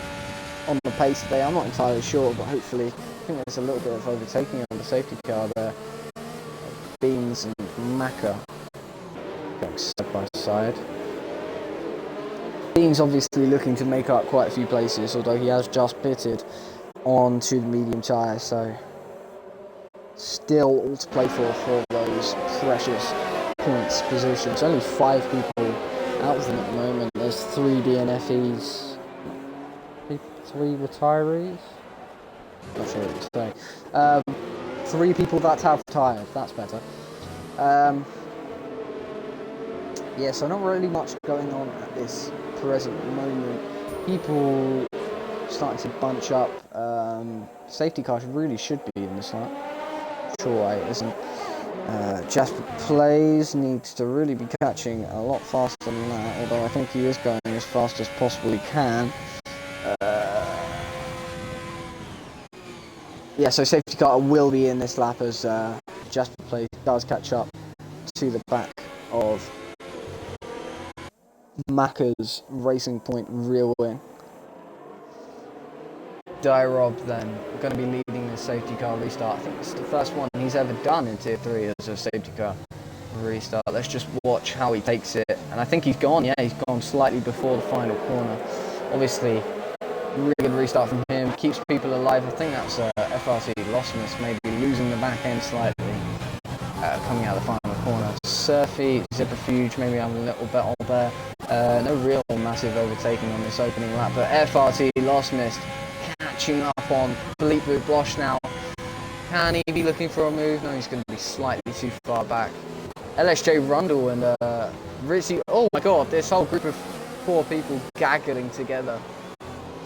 on the pace today. I'm not entirely sure, but hopefully, I think there's a little bit of overtaking on the safety car there. Beans and Macca going side by side. Beans obviously looking to make up quite a few places, although he has just pitted onto the medium tyre, so still all to play for those precious points positions. Only 5 people out of them at the moment. There's 3 DNFEs, 3 retirees. Not sure what to say. 3 people that have retired. That's better. Yeah, so not really much going on at this present moment. People starting to bunch up. Safety car really should be in this line. Sure why it isn't. Jasper Plays needs to really be catching a lot faster than that, although I think he is going as fast as possibly can. Yeah, so safety car will be in this lap as Jasper Plays does catch up to the back of Macca's Racing Point rear wing. Dyrob then going to be leading the safety car restart. I think it's the first one he's ever done in Tier 3 as a safety car restart. Let's just watch how he takes it. And I think he's gone, yeah, he's gone slightly before the final corner. Obviously, really good restart from him. Keeps people alive. I think that's FRT Lostmus maybe losing the back end slightly. Coming out of the final corner. Surfy, Zibrifuge, maybe having a little bit on there. No real massive overtaking on this opening lap, but FRT Lostmus catching up on Philippe Bloch now. Can he be looking for a move? No, he's going to be slightly too far back. LSJ Rundle and Ritzy. Oh my god, this whole group of 4 people gaggling together.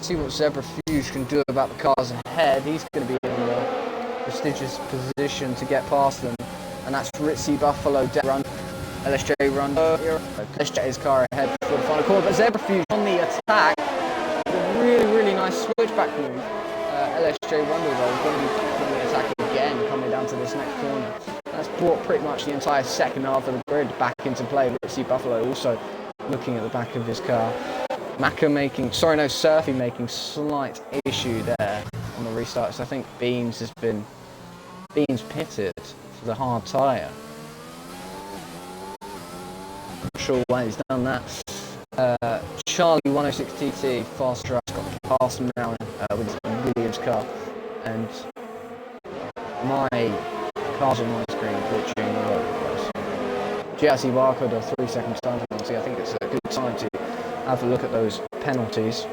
See what Zebrafuge can do about the cars ahead. He's going to be in a prestigious position to get past them. And that's Ritzy Buffalo, Run, LSJ Rundle. LSJ his car ahead before the final corner, but Zebrafuge on the attack. A really nice switchback move. LSJ Rundle though is going to be on the attack again coming down to this next corner. That's brought pretty much the entire second half of the grid back into play. Ritzy Buffalo also looking at the back of his car. Surfy making slight issue there on the restarts. I think Beans pitted for the hard tyre. Not sure why he's done that. Charlie 106TT fast track got past him now with his Williams car, and my car's on my screen glitching all over the place. GRT Barker a 3-second time penalty. I think it's a good time to have a look at those penalties.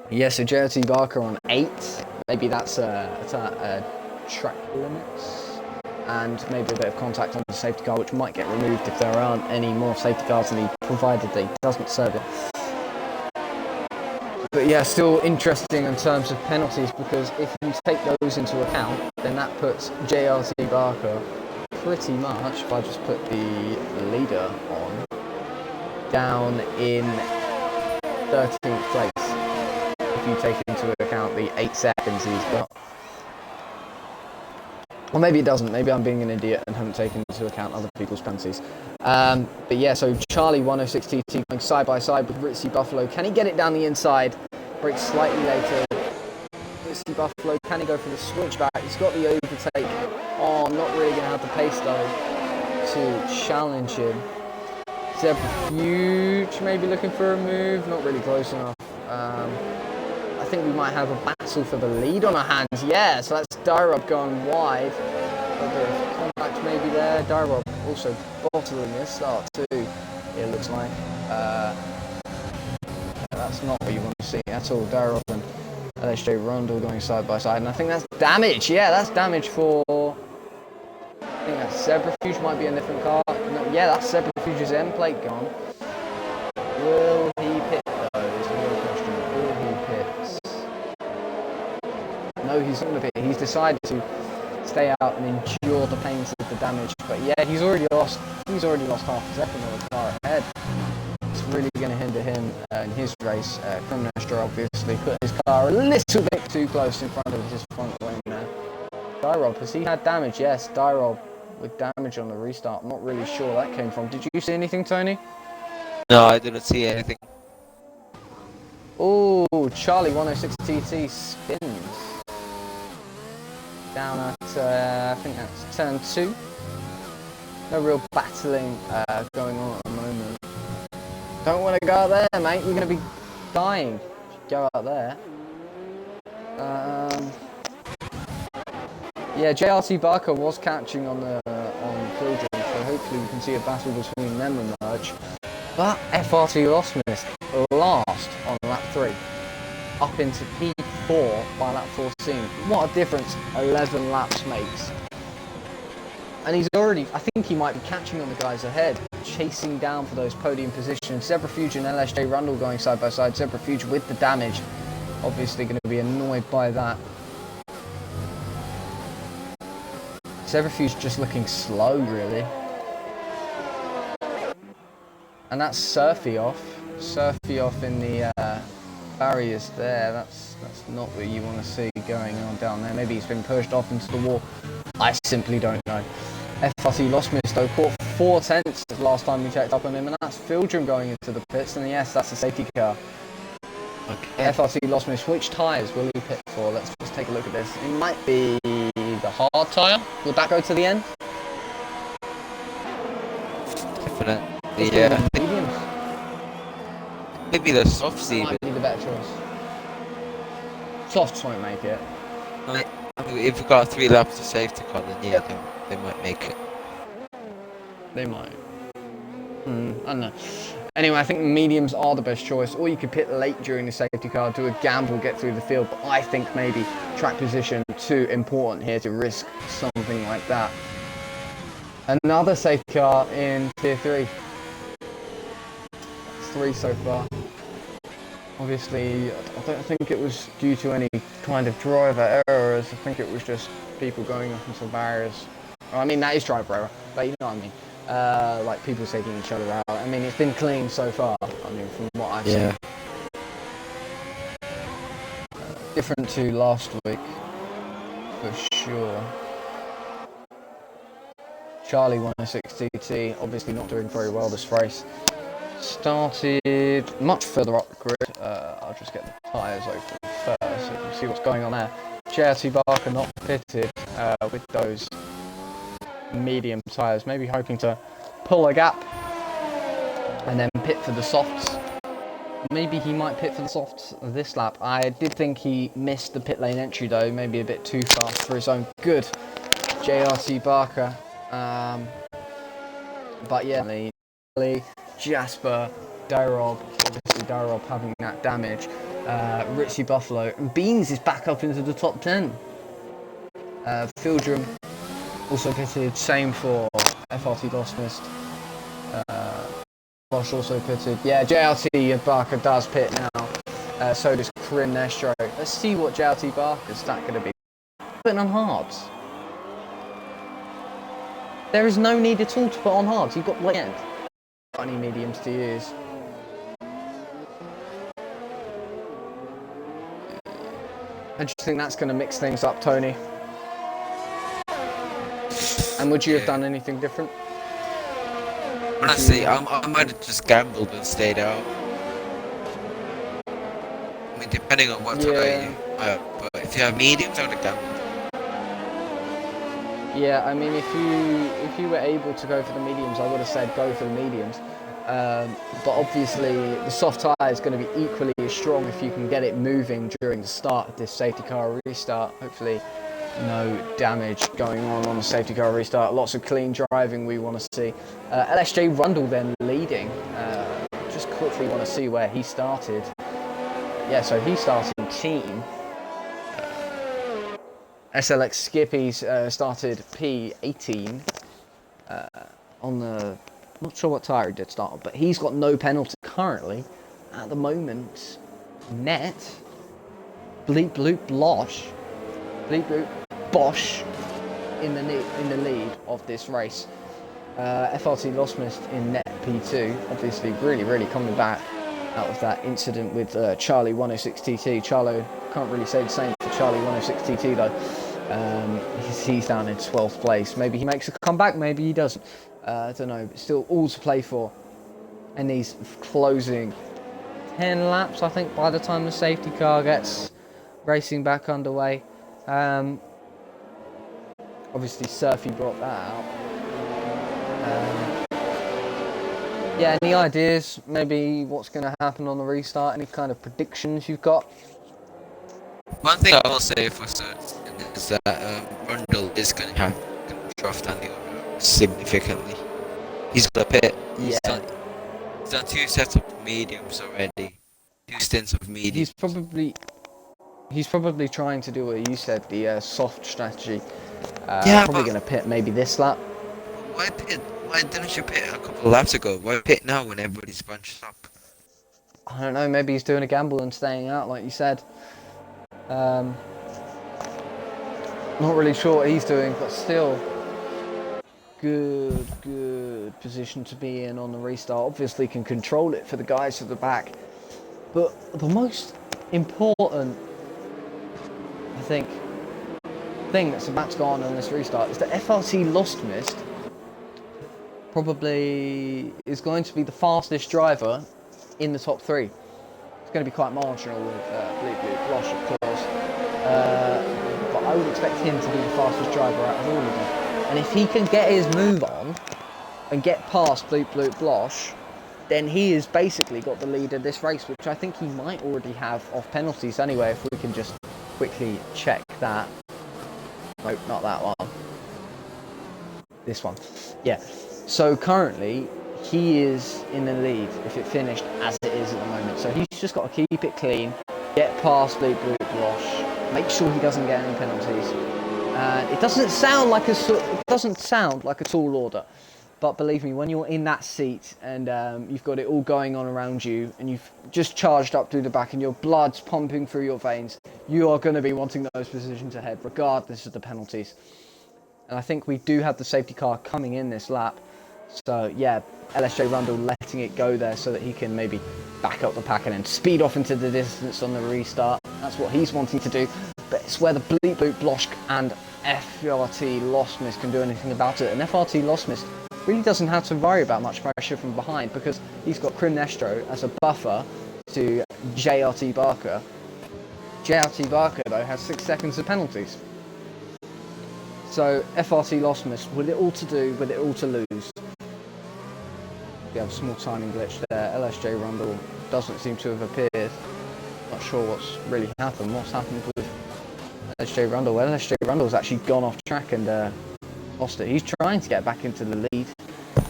Yes, so JRT Barker on 8. Maybe that's track limits, and maybe a bit of contact on the safety car, which might get removed if there aren't any more safety cars in the provided they doesn't serve it. But yeah, still interesting in terms of penalties, because if you take those into account, then that puts JRT Barker pretty much, if I just put the leader on, down in 13th place, if you take into account the 8 seconds he's got. Or maybe it doesn't, maybe I'm being an idiot and haven't taken into account other people's penalties. But yeah, so Charlie 106TT going side by side with Ritzy Buffalo. Can he get it down the inside? Brakes slightly later. Ritzy Buffalo, can he go for the switchback? He's got the overtake. Oh, not really going to have the pace though to challenge him. Zebrafuge maybe looking for a move, not really close enough. I think we might have a battle for the lead on our hands. Yeah, so that's Dyrob going wide. A bit of contact maybe there. Dyrob also bottling this start too, it looks like. That's not what you want to see at all. Dyrob and LSJ Rundle going side by side, and I think that's damage. Yeah, that's damage for... I think that's Zebrafuge, might be a different car. No, yeah, that's Zebrafuge's end plate gone. Will he pit though? Is the real question. Will he pit? No, he's not going to pit. He's decided to stay out and endure the pains of the damage. But yeah, he's already lost half a second on the car ahead. It's really going to hinder him in his race. Kremnestra obviously put his car a little bit too close in front of his front wing there. Dyrob, has he had damage? Yes, Dyrob with damage on the restart. I'm not really sure where that came from. Did you see anything, Tony? No, I didn't see anything. Oh, Charlie 106 TT spins. Down at, I think that's turn 2. No real battling going on at the moment. Don't want to go out there, mate. You're going to be dying. Go out there. Yeah, JRT Barker was catching on the Fieldring, so hopefully we can see a battle between them emerge. But FRT Lostmist last on lap 3, up into P4 by lap 14. What a difference 11 laps makes. And he's already, I think he might be catching on the guys ahead, chasing down for those podium positions. Zebrafuge and LSJ Rundle going side by side. Zebrafuge with the damage, obviously going to be annoyed by that. Zebrafuge just looking slow, really. And that's Surfy off in the barriers there. That's not what you want to see going on down there. Maybe he's been pushed off into the wall. I simply don't know. FRT Lostmist though caught 4/10 the last time we checked up on him, and that's Fieldrum going into the pits. And yes, that's a safety car. Okay. FRT Lostmist, which tyres will he pit for? Let's just take a look at this. It might be the hard tyre. Would that go to the end? Definitely, yeah. Mediums. Maybe the softs even. Might be the better choice. Softs won't make it. I mean, if we got 3 laps of safety car, then yeah, they might make it. They might. I don't know. Anyway, I think mediums are the best choice. Or you could pit late during the safety car, do a gamble, get through the field. But I think maybe track position too important here to risk something like that. Another safety car in tier 3. That's 3 so far. Obviously, I don't think it was due to any kind of driver errors. I think it was just people going up into barriers. Well, I mean, that is driver error, but you know what I mean. Like people taking each other out. I mean, it's been clean so far. I mean, from what I've seen. Different to last week, for sure. Charlie 106 TT, obviously not doing very well this race. Started much further up the grid. I'll just get the tyres open first so you can see what's going on there. JRT Barker not pitted with those medium tyres, maybe hoping to pull a gap and then pit for the softs. Maybe he might pit for the softs this lap. I did think he missed the pit lane entry though, maybe a bit too fast for his own good. JRT Barker. But yeah, Jasper, Dyrob, obviously Dyrob having that damage. Ritchie Buffalo. And Beans is back up into the top 10. Fieldrum also pitted, same for FRT Lostmist. Bosch also pitted. Yeah, JRT Barker does pit now. So does Kremnestra. Let's see what JRT Barker's stat going to be. Putting on hards. There is no need at all to put on hards. You've got late end. Any mediums to use. I just think that's going to mix things up, Tony. And would you have done anything different? Honestly, I might have just gambled and stayed out. I mean, depending on what tyre you but if you have mediums, I would have gambled. Yeah, I mean, if you were able to go for the mediums, I would have said go for the mediums. But obviously, the soft tyre is going to be equally as strong if you can get it moving during the start of this safety car restart. Hopefully, no damage going on the safety car restart. Lots of clean driving we want to see. LSJ Rundle then leading. Just quickly want to see where he started. Yeah, so he started team. SLX Skippies started P18 on the... Not sure what tyre he did start on, but he's got no penalty currently. At the moment, net, bleep bloop blosh, bleep bloop bosh in the lead of this race. FRT Lostmist in net P2, obviously really coming back out of that incident with Charlie 106TT. Charlo, can't really say the same for Charlie 106TT though. He's down in 12th place. Maybe he makes a comeback, maybe he doesn't. I don't know, but still all to play for. And these closing 10 laps, I think, by the time the safety car gets racing back underway. Obviously, Surfy brought that out. Yeah, any ideas? Maybe what's going to happen on the restart? Any kind of predictions you've got? One thing I will say for certain is that Rundle is going to draft Andy significantly. He's got a pit. He's done 2 sets of mediums already. 2 stints of mediums. He's probably trying to do what you said, the soft strategy. Probably going to pit maybe this lap. Why pit? Why didn't you pit a couple of laps ago? Why pit now when everybody's bunched up? I don't know, maybe he's doing a gamble and staying out, like you said. Not really sure what he's doing, but still, good position to be in on the restart. Obviously can control it for the guys at the back. But the most important, I think, thing that's about to go on this restart is that FRT Lostmist probably is going to be the fastest driver in the top 3. It's going to be quite marginal with Bleep Bloop Blosh, of course. But I would expect him to be the fastest driver out of all of them. And if he can get his move on and get past Bleep Bloop Blosh, then he has basically got the lead of this race, which I think he might already have off penalties anyway, if we can just quickly check that. Nope, not that one. This one. Yeah. So currently, he is in the lead if it finished as it is at the moment. So he's just got to keep it clean, get past Bleep Bloop Blosh, make sure he doesn't get any penalties. It doesn't sound like a tall order, but believe me, when you're in that seat and you've got it all going on around you, and you've just charged up through the back, and your blood's pumping through your veins, you are going to be wanting those positions ahead, regardless of the penalties. And I think we do have the safety car coming in this lap. So yeah, LSJ Rundle letting it go there so that he can maybe back up the pack and then speed off into the distance on the restart. That's what he's wanting to do. But it's where the Bleep Bloop Blosh and FRT Lostmist can do anything about it. And FRT Lostmist really doesn't have to worry about much pressure from behind because he's got Crimnestro as a buffer to JRT Barker. JRT Barker, though, has 6 seconds of penalties. So FRT Lostmist, with it all to do, with it all to lose. We have a small timing glitch there. LSJ Rundle doesn't seem to have appeared. Not sure what's really happened. What's happened with LSJ Rundle? Well, LSJ Rundle's actually gone off track and lost it. He's trying to get back into the lead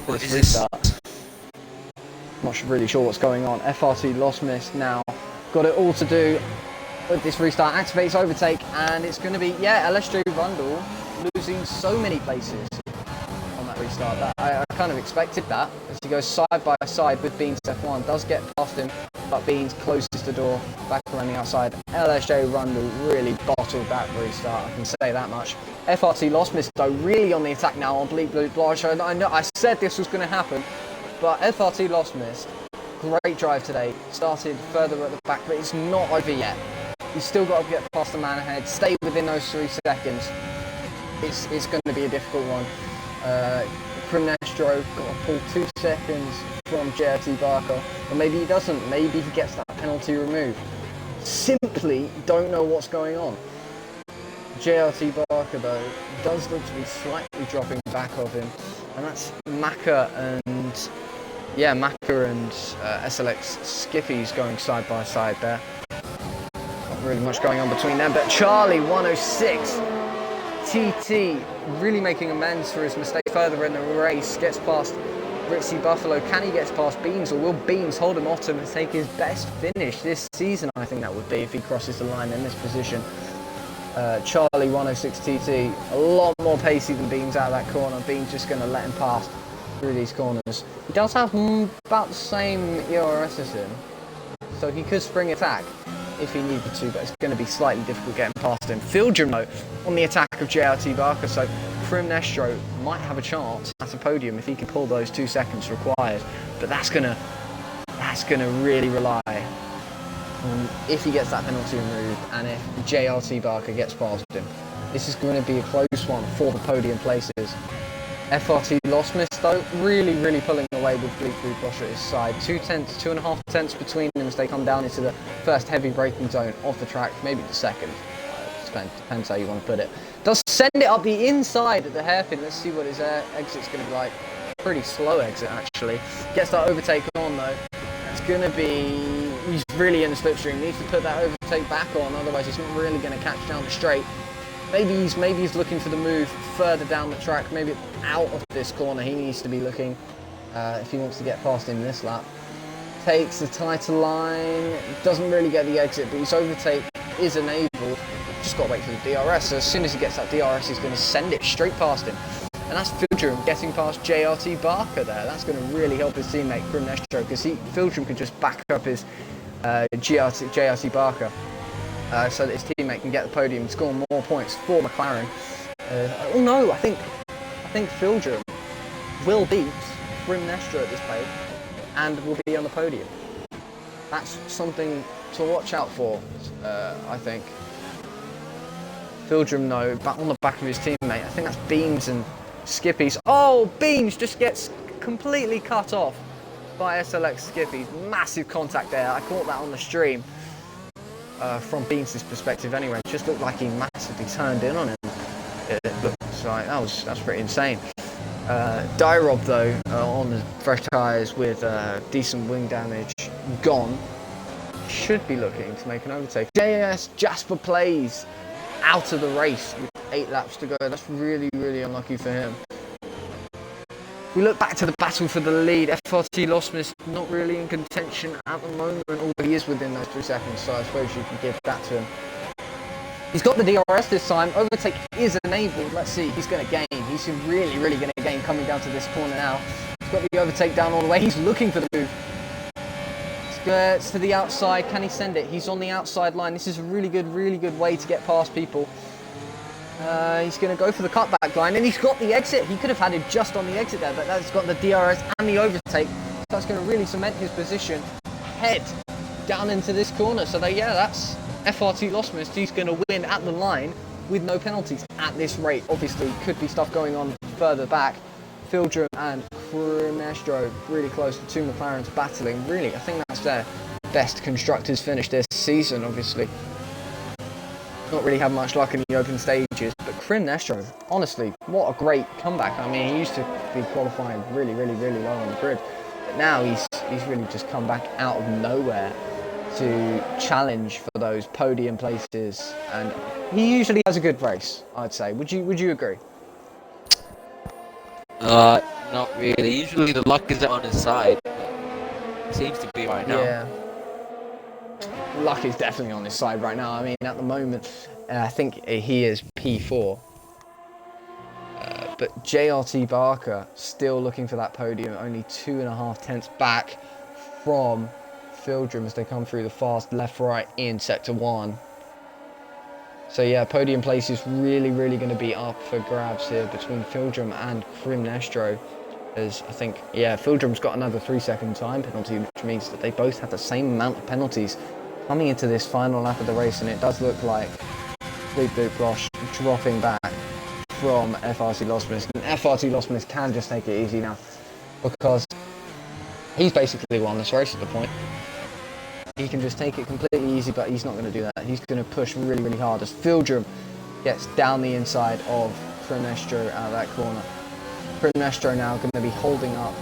for this restart. Not really sure what's going on. FRT Lostmist now got it all to do with this restart. Activates overtake, and it's going to be, LSJ Rundle losing so many places on that restart. That I kind of expected that, as he goes side by side with Beans F1, does get past him, but Beans closes the door back around the outside. LSJ Rundle really bottled that restart, I can say that much. FRT Lostmist though really on the attack now on Bleep Bloop Blosh. I know I said this was going to happen, but FRT Lostmist, great drive today, started further at the back, but it's not over yet. You've still got to get past the man ahead, stay within those 3 seconds. It's going to be a difficult one. Crimnestro got to pull 2 seconds from JRT Barker, or maybe he doesn't. Maybe he gets that penalty removed. Simply don't know what's going on. JRT Barker though does look to be slightly dropping back of him, and that's Maka and SLX Skiffies going side by side there. Not really much going on between them, but Charlie 106 TT really making amends for his mistake further in the race. Gets past Ritzy Buffalo. Can he get past Beans, or will Beans hold him off to take his best finish this season? I think that would be if he crosses the line in this position. Charlie 106 TT, a lot more pacey than Beans out of that corner. Beans just going to let him pass through these corners. He does have about the same ERS as him, so he could spring attack if he needed to, but it's going to be slightly difficult getting past him. Fieldrum though on the attack of JRT Barker, so Krim Nestro might have a chance at a podium if he can pull those 2 seconds required, but that's gonna really rely on if he gets that penalty removed and if JRT Barker gets past him. This is going to be a close one for the podium places. FRT Lostmus though, really pulling away with Bleak Blue Bosch at his side. 2.5 tenths between them as they come down into the first heavy braking zone of the track, maybe the second. Depends how you want to put it. Does send it up the inside of the hairpin. Let's see what his exit's going to be like. Pretty slow exit actually. Gets that overtake on though. It's going to be... He's really in the slipstream. Needs to put that overtake back on, otherwise he's not really going to catch down the straight. Maybe he's looking for the move further down the track, maybe out of this corner. He needs to be looking if he wants to get past him this lap. Takes the tighter line, doesn't really get the exit, but his overtake is enabled. Just got to wait for the DRS. So as soon as he gets that DRS, he's going to send it straight past him. And that's Fieldrum getting past JRT Barker there. That's going to really help his teammate Krim Nestro, because Fieldrum can just back up his JRT Barker. So that his teammate can get the podium and score more points for McLaren. Oh no, I think Fieldrum will beat Krim Nestro at this pace and will be on the podium. That's something to watch out for, I think. Fieldrum though, back on the back of his teammate. I think that's Beams and Skippy's. Oh, Beams just gets completely cut off by SLX Skippy's. Massive contact there. I caught that on the stream. From Beans' perspective anyway, it just looked like he massively turned in on him. It looks like that's pretty insane. Dyrob though, on the fresh tyres with decent wing damage gone, should be looking to make an overtake. JS Jasper Plays out of the race with 8 laps to go. That's really unlucky for him. We look back to the battle for the lead. FRT Lostmus not really in contention at the moment, although he is within those 3 seconds, so I suppose you can give that to him. He's got the DRS this time. Overtake is enabled. Let's see, he's going to gain. He's really going to gain coming down to this corner now. He's got the overtake down all the way. He's looking for the move. Skirts to the outside. Can he send it? He's on the outside line. This is a really good way to get past people. He's going to go for the cutback line, and he's got the exit. He could have had it just on the exit there, but that's got the DRS and the overtake. So that's going to really cement his position. Head down into this corner. So that's FRT Lostmus. He's going to win at the line with no penalties at this rate. Obviously, could be stuff going on further back. Fieldrum and Krim Nestro really close. The 2 McLarens battling. Really, I think that's their best constructors finish this season, obviously. Not really had much luck in the open stages, but Krim Nestro, honestly, what a great comeback. I mean, he used to be qualifying really low on the grid, but now he's really just come back out of nowhere to challenge for those podium places, and he usually has a good race, I'd say. Would you agree? Not really. Usually the luck is on his side, but it seems to be right now. Yeah. Luck is definitely on his side right now. I mean, at the moment, I think he is P4. But JRT Barker still looking for that podium, only 2.5 tenths back from Fieldrum as they come through the fast left-right in Sector 1. So yeah, podium place is really going to be up for grabs here between Fieldrum and Krim Nestro. As I think, Fieldrum's got another 3-second time penalty, which means that they both have the same amount of penalties coming into this final lap of the race, and it does look like Bleak Blue Bosch dropping back from FRT Lostmus. And FRT Lostmus can just take it easy now, because he's basically won this race at the point. He can just take it completely easy, but he's not going to do that. He's going to push really hard as Fieldrum gets down the inside of Krim Nestro out of that corner. Krim Nestro now going to be holding up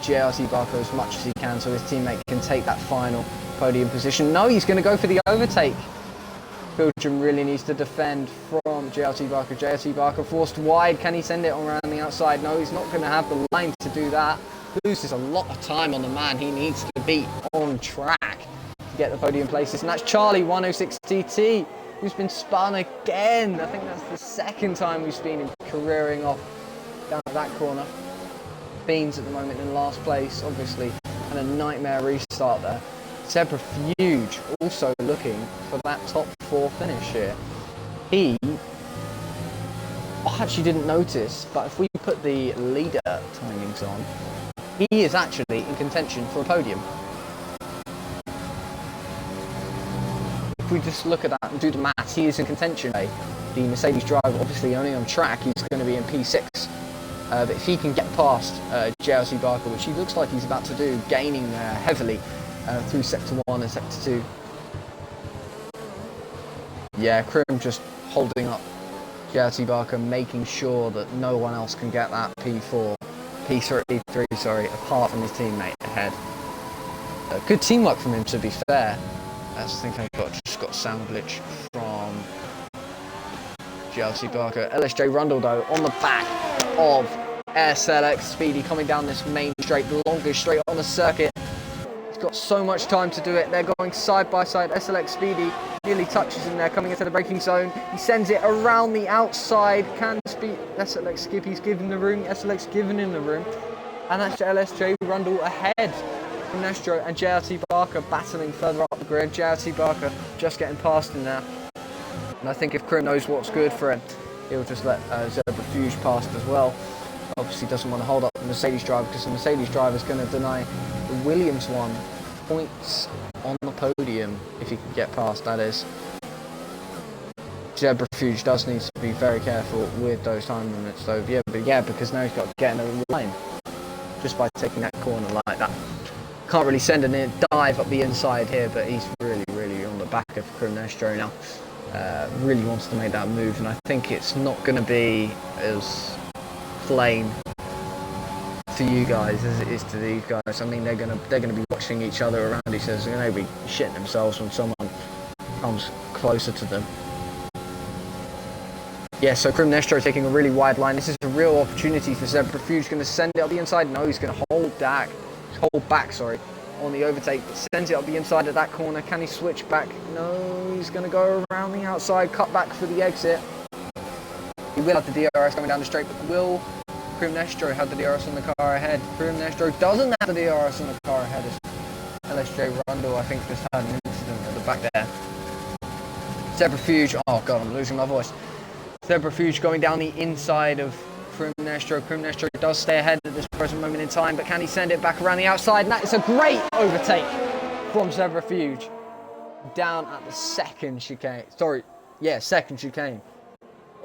JRT Barker as much as he can, so his teammate can take that final podium position. No, he's going to go for the overtake. Belgium really needs to defend from JLT Barker. JLT Barker forced wide. Can he send it around the outside? No, he's not going to have the line to do that. Loses a lot of time on the man he needs to beat on track to get the podium places. And that's Charlie 106TT, who's been spun again. I think that's the second time we've seen him careering off down at that corner. Beans at the moment in last place, obviously, and a nightmare restart there. Zebrafuge also looking for that top 4 finish here. I actually didn't notice, but if we put the leader timings on, he is actually in contention for a podium. If we just look at that and do the maths, he is in contention. The Mercedes driver, obviously only on track, he's going to be in P6. But if he can get past JLC Barker, which he looks like he's about to do, gaining heavily through Sector 1 and Sector 2. Yeah, Krim just holding up JLC Barker, making sure that no one else can get that P3, sorry, apart from his teammate ahead. Good teamwork from him, to be fair. I think I've just got a sound glitch from JLC Barker. LSJ Rundle, though, on the back of SLX Speedy, coming down this main straight, the longest straight on the circuit. He's got so much time to do it. They're going side by side. SLX Speedy nearly touches him there, coming into the braking zone. He sends it around the outside. Can speed SLX skip. He's given the room. SLX given him the room. And that's LSJ Rundle ahead from Nestro, and JLT Barker battling further up the grid. JLT Barker just getting past him now. And I think if Krim knows what's good for him, he'll just let Zebrafuge past as well. Obviously doesn't want to hold up the Mercedes driver, because the Mercedes driver is going to deny the Williams one points on the podium if he can get past, that is. Zebrafuge does need to be very careful with those time limits though. Yeah, because now he's got to get in the line just by taking that corner like that. Can't really send a dive up the inside here, but he's really on the back of Krim Nestro now. Really wants to make that move, and I think it's not going to be as plain for you guys as it is to these guys. I mean, they're gonna be watching each other around each other. They're going to be shitting themselves when someone comes closer to them. Yeah, so Krim Nestro taking a really wide line. This is a real opportunity for Zebrafuge. Going to send it up the inside. No, he's going to hold back, on the overtake. But sends it up the inside of that corner. Can he switch back? No, he's going to go around the outside, cut back for the exit. He will have the DRS coming down the straight, but will Krim Nestro have the DRS on the car ahead? Krim Nestro doesn't have the DRS on the car ahead. LSJ Rundle, I think, just had an incident at the back there. Zebrafuge, oh god, I'm losing my voice. Zebrafuge going down the inside of Krim Nestro. Krim Nestro does stay ahead at this present moment in time, but can he send it back around the outside? And that is a great overtake from Zebrafuge. Down at the second chicane. Second chicane.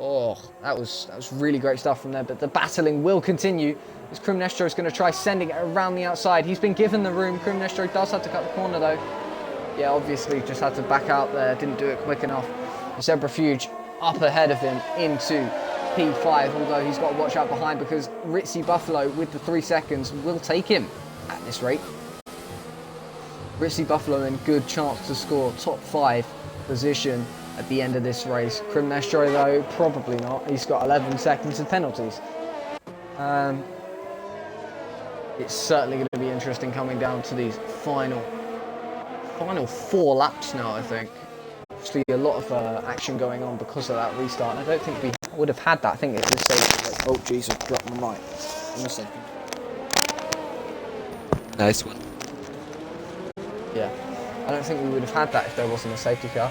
Oh, that was really great stuff from there, but the battling will continue as Krim Nestro is going to try sending it around the outside. He's been given the room. Krim Nestro does have to cut the corner though. Yeah, obviously just had to back out there, didn't do it quick enough. Zebrafuge up ahead of him into P5, although he's got to watch out behind because Ritzy Buffalo with the 3 seconds will take him at this rate. Ritzy Buffalo in good chance to score top 5 position at the end of this race. Krim Nestro though, probably not. He's got 11 seconds of penalties. It's certainly going to be interesting coming down to these final 4 laps now, I think. Obviously a lot of action going on because of that restart. And I don't think we would have had that. I think it's a safety. Oh jeez, I've dropped my mic. In a second. Nice one. Yeah, I don't think we would have had that if there wasn't a safety car.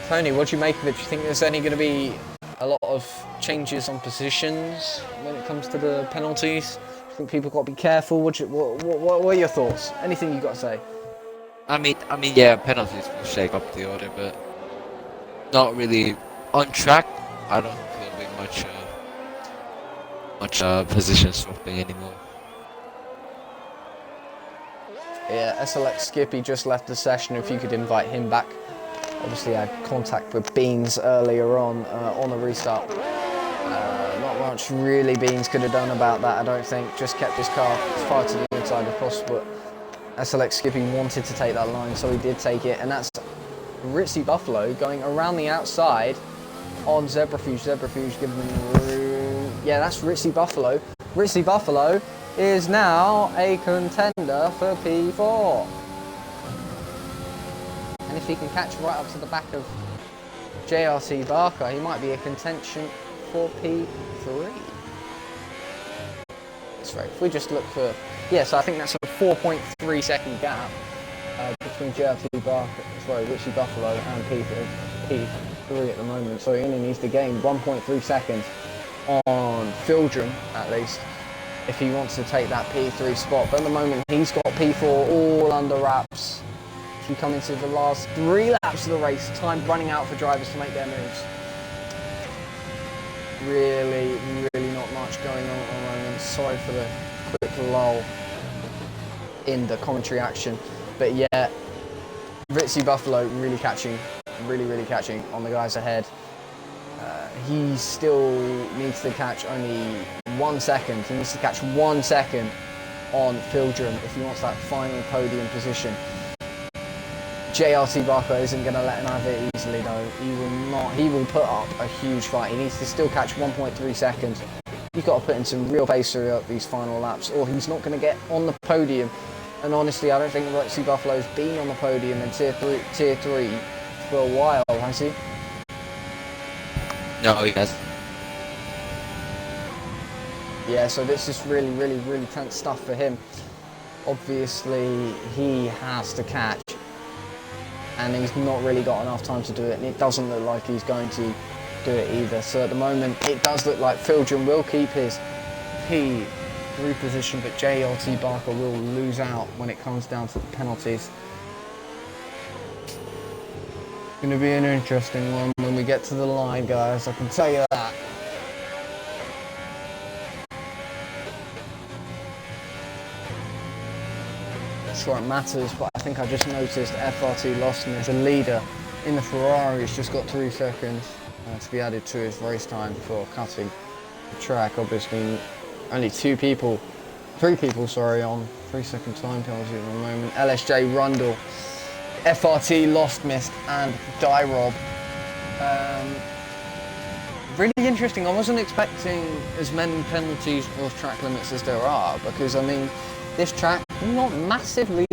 Tony, what do you make of it? Do you think there's only going to be a lot of changes on positions when it comes to the penalties? Do you think people got to be careful? What are your thoughts? Anything you got to say? I mean, yeah, penalties will shake up the order, but not really on track. I don't think there'll be much position swapping anymore. Yeah, SLX Skippy just left the session. If you could invite him back. Obviously, I had contact with Beans earlier on the restart. Not much really Beans could have done about that, I don't think. Just kept his car as far to the inside as possible. SLX Skippy wanted to take that line, so he did take it, and that's Ritzy Buffalo going around the outside on Zebrafuge. Zebrafuge giving them room. Yeah, that's Ritzy Buffalo. Ritzy Buffalo is now a contender for P4. And if he can catch right up to the back of JRT Barker, he might be a contention for P3. That's right. If we just look for... Yeah, so I think that's a 4.3 second gap between JRT Barker, sorry, Ritzy Buffalo and P3 at the moment. So he only needs to gain 1.3 seconds on Fildrum, at least, if he wants to take that P3 spot. But at the moment, he's got P4 all under wraps. If you come into the last 3 laps of the race, time running out for drivers to make their moves. Really not much going on at the moment. Sorry for the quick lull in the commentary action. But yeah, Ritzy Buffalo really catching on the guys ahead. He still needs to catch only 1 second. He needs to catch 1 second on Fildrum if he wants that final podium position. JRT Barker isn't going to let him have it easily though. He will not. He will put up a huge fight. He needs to still catch 1.3 seconds. You've got to put in some real pace throughout these final laps, or he's not going to get on the podium. And honestly, I don't think Ritzy Buffalo's been on the podium in Tier 3 for a while, has he? No, he hasn't. Yeah, so this is really tense stuff for him. Obviously, he has to catch, and he's not really got enough time to do it, and it doesn't look like he's going to do it either. So at the moment, it does look like Fildrum will keep his P3 position, but JRT Barker will lose out when it comes down to the penalties. It's going to be an interesting one when we get to the line, guys, I can tell you that. Sure it matters, but I think I just noticed FRT lost him as a leader in the Ferrari. He's just got 3 seconds to be added to his race time for cutting the track. Obviously, only 3 people, on 3-second time penalty at the moment. LSJ, Rundle, FRT, Lost Mist, and Dyrob. Really interesting. I wasn't expecting as many penalties or track limits as there are, because I mean, this track not massively.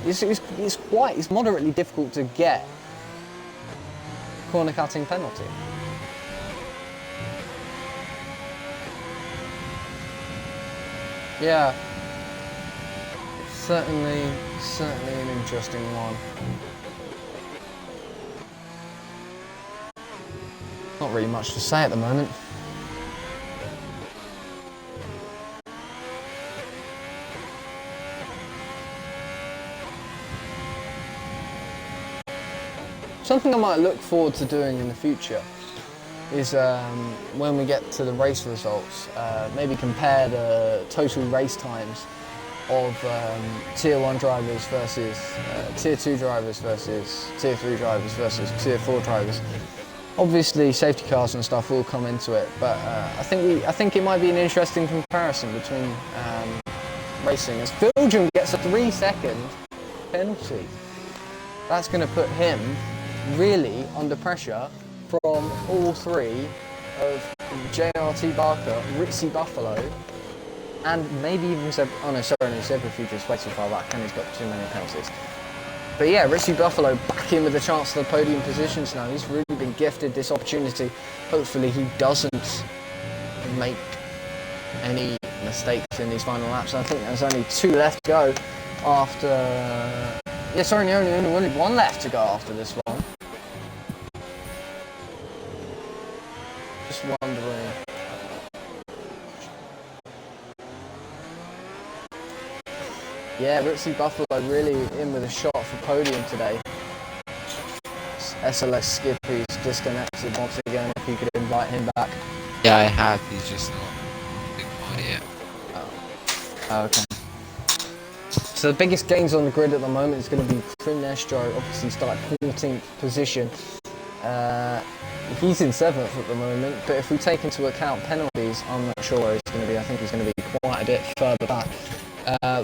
It's moderately difficult to get corner cutting penalty. Yeah, certainly an interesting one. Not really much to say at the moment. Something I might look forward to doing in the future is when we get to the race results, maybe compare the total race times of Tier 1 drivers versus Tier 2 drivers versus Tier 3 drivers versus Tier 4 drivers. Obviously, safety cars and stuff will come into it, but I think it might be an interesting comparison between racing, as Fildrum gets a 3-second penalty. That's going to put him really under pressure from all 3 of JRT Barker, Ritzy Buffalo, and maybe even Zebrafuge is way too far back and he's got too many penalties. But yeah, Ritzy Buffalo back in with a chance to the podium positions now. He's really been gifted this opportunity. Hopefully he doesn't make any mistakes in these final laps. I think there's only 2 left to go after... Yeah, sorry, only 1 left to go after this one. Just wondering. Yeah, Ritzy Buffalo really in with a shot for podium today. SLS Skip, who's disconnected once again, if you could invite him back. Yeah, I have. He's just not big body yet. Oh, okay. So the biggest gains on the grid at the moment is going to be Crimnestro, obviously started 14th position. He's in 7th at the moment, but if we take into account penalties, I'm not sure where he's going to be. I think he's going to be quite a bit further back.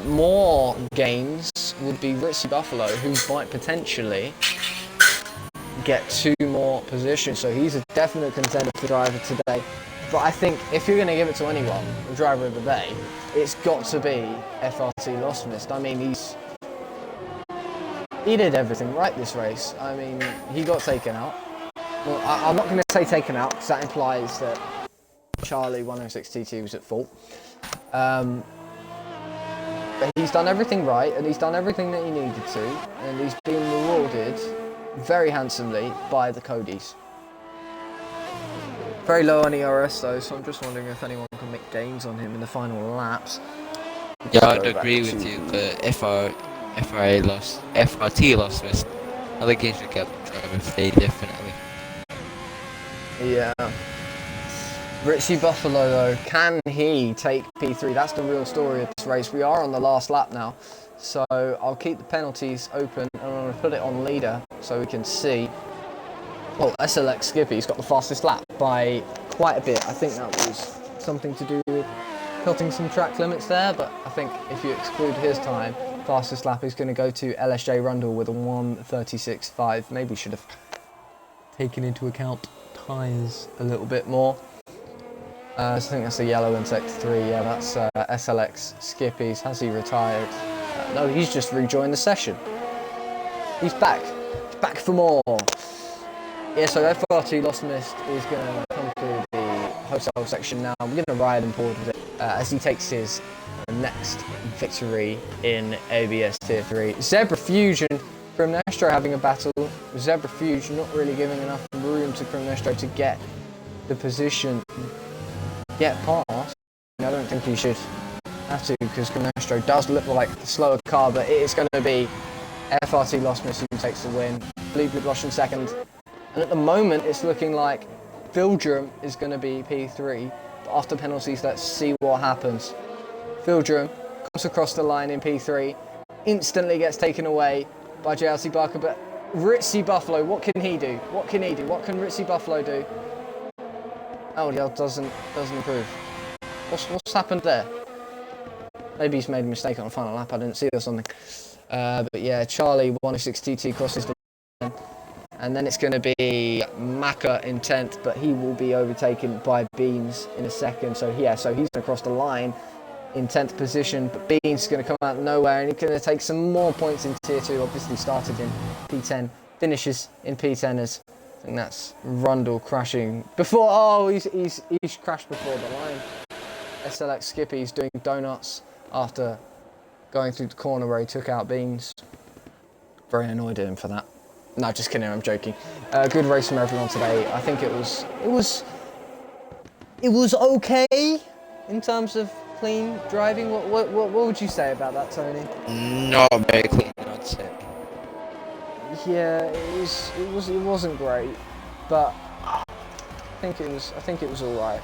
More gains would be Ritzy Buffalo, who might potentially get 2 more positions. So he's a definite contender for driver today. But I think if you're going to give it to anyone, the driver of the day, it's got to be FRT Lostmist. I mean, he did everything right this race. I mean, he got taken out. Well, I'm not going to say taken out because that implies that Charlie 106 TT was at fault. But he's done everything right, and he's done everything that he needed to, and he's been rewarded very handsomely by the Codys. Very low on ERS though, so I'm just wondering if anyone can make gains on him in the final laps. Yeah, I'd agree with you. The FRT lost list. I think he should get driver free, definitely. Yeah. Richie Buffalo though, can he take P3? That's the real story of this race. We are on the last lap now, so I'll keep the penalties open and I'm going to put it on leader so we can see. Well, SLX Skippy's got the fastest lap by quite a bit. I think that was something to do with cutting some track limits there, but I think if you exclude his time, fastest lap is going to go to LSJ Rundle with a 1:36.5. Maybe should have taken into account tyres a little bit more. I think that's a yellow in Sector 3. Yeah, that's SLX Skippy's. Has he retired? No, he's just rejoined the session. He's back. He's back for more. Yeah, so FRT Lostmist is going to come through the hotel section now. We're going to ride him forward with it as he takes his next victory in ABS Tier 3. Zebra Fusion, Crimnestro having a battle. Zebra Fusion not really giving enough room to Crimnestro to get the position, get past. I don't think he should have to because Crimnestro does look like the slower car, but it is going to be FRT Lostmist who takes the win. Blue Blush in second. And at the moment, it's looking like Vildrum is going to be P3. But after penalties, let's see what happens. Vildrum comes across the line in P3, instantly gets taken away by JLC Barker. But Ritzy Buffalo, what can he do? What can he do? What can Ritzy Buffalo do? Oh, he doesn't improve. What's happened there? Maybe he's made a mistake on the final lap. I didn't see or something. But yeah, Charlie 106 TT crosses the line. And then it's going to be Maka in 10th, but he will be overtaken by Beans in a second. So yeah, so he's going to cross the line in 10th position, but Beans is going to come out of nowhere and he's going to take some more points in Tier 2. Obviously started in P10, finishes in P10 as I think that's Rundle crashing before. Oh, he's crashed before the line. SLX Skippy's doing donuts after going through the corner where he took out Beans. Very annoyed at him for that. No, just kidding. I'm joking. Good race from everyone today. I think it was okay in terms of clean driving. What would you say about that, Tony? Not very clean, I'd say. Yeah, it wasn't great, but I think it was all right.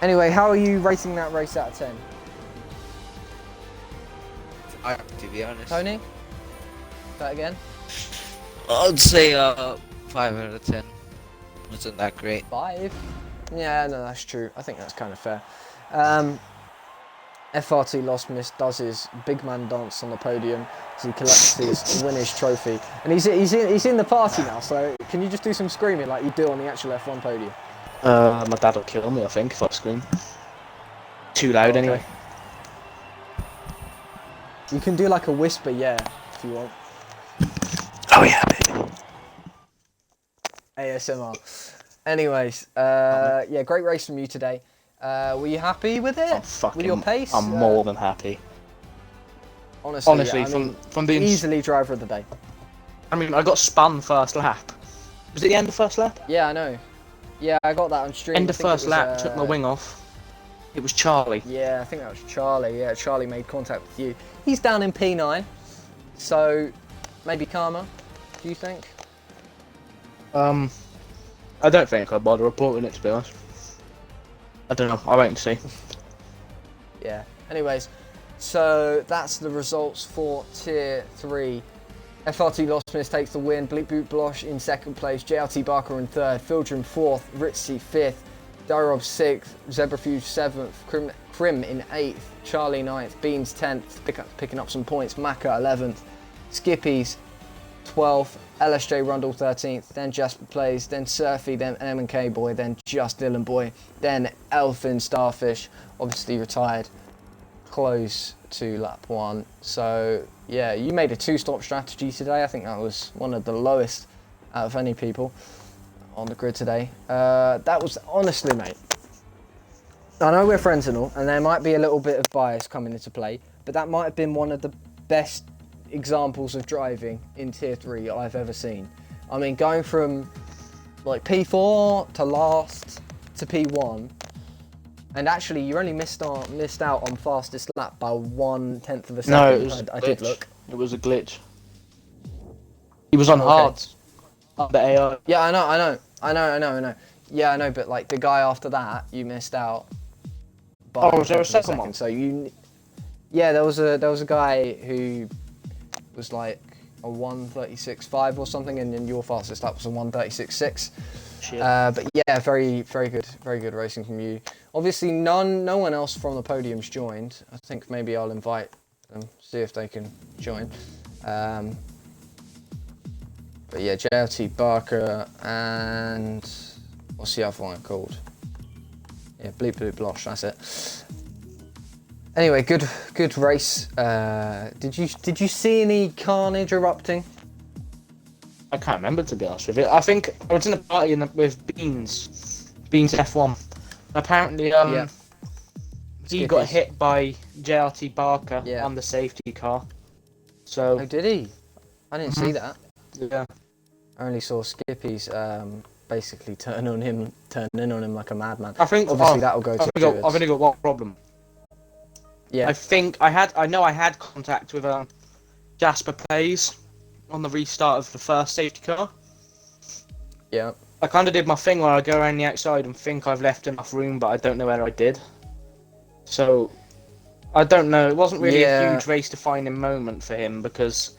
Anyway, how are you rating that race out of 10? To be honest. Tony? That again? I'd say 5 out of 10. Wasn't that great. 5? Yeah, no, that's true. I think that's kind of fair. FRT Lostmist does his big man dance on the podium as he collects his winner's trophy, and he's in the party now. So can you just do some screaming like you do on the actual F1 podium? My dad will kill me, I think, if I scream. Too loud, Okay. anyway. You can do like a whisper, yeah, if you want. Oh yeah, baby. ASMR. Anyways, yeah, great race from you today. Were you happy with it? With your pace? I'm more than happy. Honestly, from being easily driver of the day. I mean, I got spun first lap. Was it the end of first lap? Yeah, I know. Yeah, I got that on stream. End of first lap, took my wing off. It was Charlie. Yeah, I think that was Charlie. Yeah, Charlie made contact with you. He's down in P9, so maybe karma. Do you think? I don't think I'd bother reporting it, to be honest. I don't know. I'll wait and see. Yeah. Anyways, so that's the results for Tier 3. FRT Lostmist takes the win. Bleep Boot Blosh in second place. JLT Barker in third. Fildrum fourth. Ritzy fifth. Darob sixth. Zebrafuge seventh. Crim in eighth. Charlie ninth. Beans 10th. Picking up some points. Maka 11th. Skippy's 12th, LSJ Rundle 13th, then Jasper Plays, then Surfy, then M&K Boy, then Just Dylan Boy, then Elfin Starfish, obviously retired close to lap 1. So yeah, you made a 2-stop strategy today. I think that was one of the lowest out of any people on the grid today. That was, honestly, mate, I know we're friends and all, and there might be a little bit of bias coming into play, but that might have been one of the best examples of driving in Tier 3 I've ever seen. I mean, going from like P4 to last to P1, and actually you only missed out on fastest lap by 1/10 of a second. No, it was I did look. It was a glitch. He was on hards. Under AI. Yeah, I know. Yeah, I know, but like the guy after that, you missed out by Oh, was there a 1/10 of second one? So yeah, there was a guy who was like a 1:36.5 or something, and then your fastest lap was a 1:36.6. Shit. But yeah, very good racing from you. Obviously, no one else from the podium's joined. I think maybe I'll invite them, see if they can join. But yeah, JLT Barker and what's the other one called? Yeah, Bleep Bloop Blosh, that's it. Anyway, good race. Did you see any carnage erupting? I can't remember, to be honest with you. I think I was in a party with Beans F1. Apparently, he got Skippies. hit by JRT Barker Yeah. on the safety car. So Oh, did he? I didn't see that. yeah, I only saw Skippy's basically turn in on him like a madman. I think Obviously that'll go to I've stewards. only got one problem. Yeah. I know I had contact with Jasper Plays on the restart of the first safety car. Yeah. I kind of did my thing where I go around the outside and think I've left enough room, but I don't know whether I did. So I don't know. It wasn't really a huge race-defining moment for him because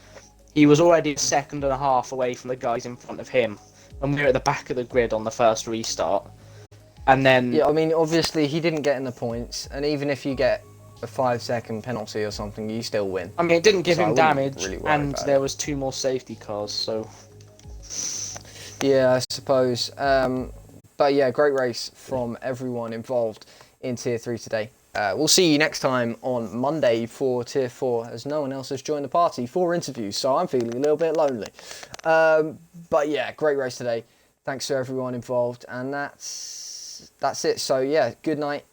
he was already a second and a half away from the guys in front of him, and we were at the back of the grid on the first restart. And then Yeah, I mean, obviously he didn't get in the points, and even if you get a 5-second penalty or something, you still win. I mean, it didn't give So I him wouldn't damage, really worry and about there it. was 2 more safety cars. So Yeah, I suppose. But yeah, great race from everyone involved in Tier 3 today. We'll see you next time on Monday for Tier 4, as no one else has joined the party for interviews, so I'm feeling a little bit lonely. But yeah, great race today. Thanks to everyone involved, and that's it. So yeah, good night.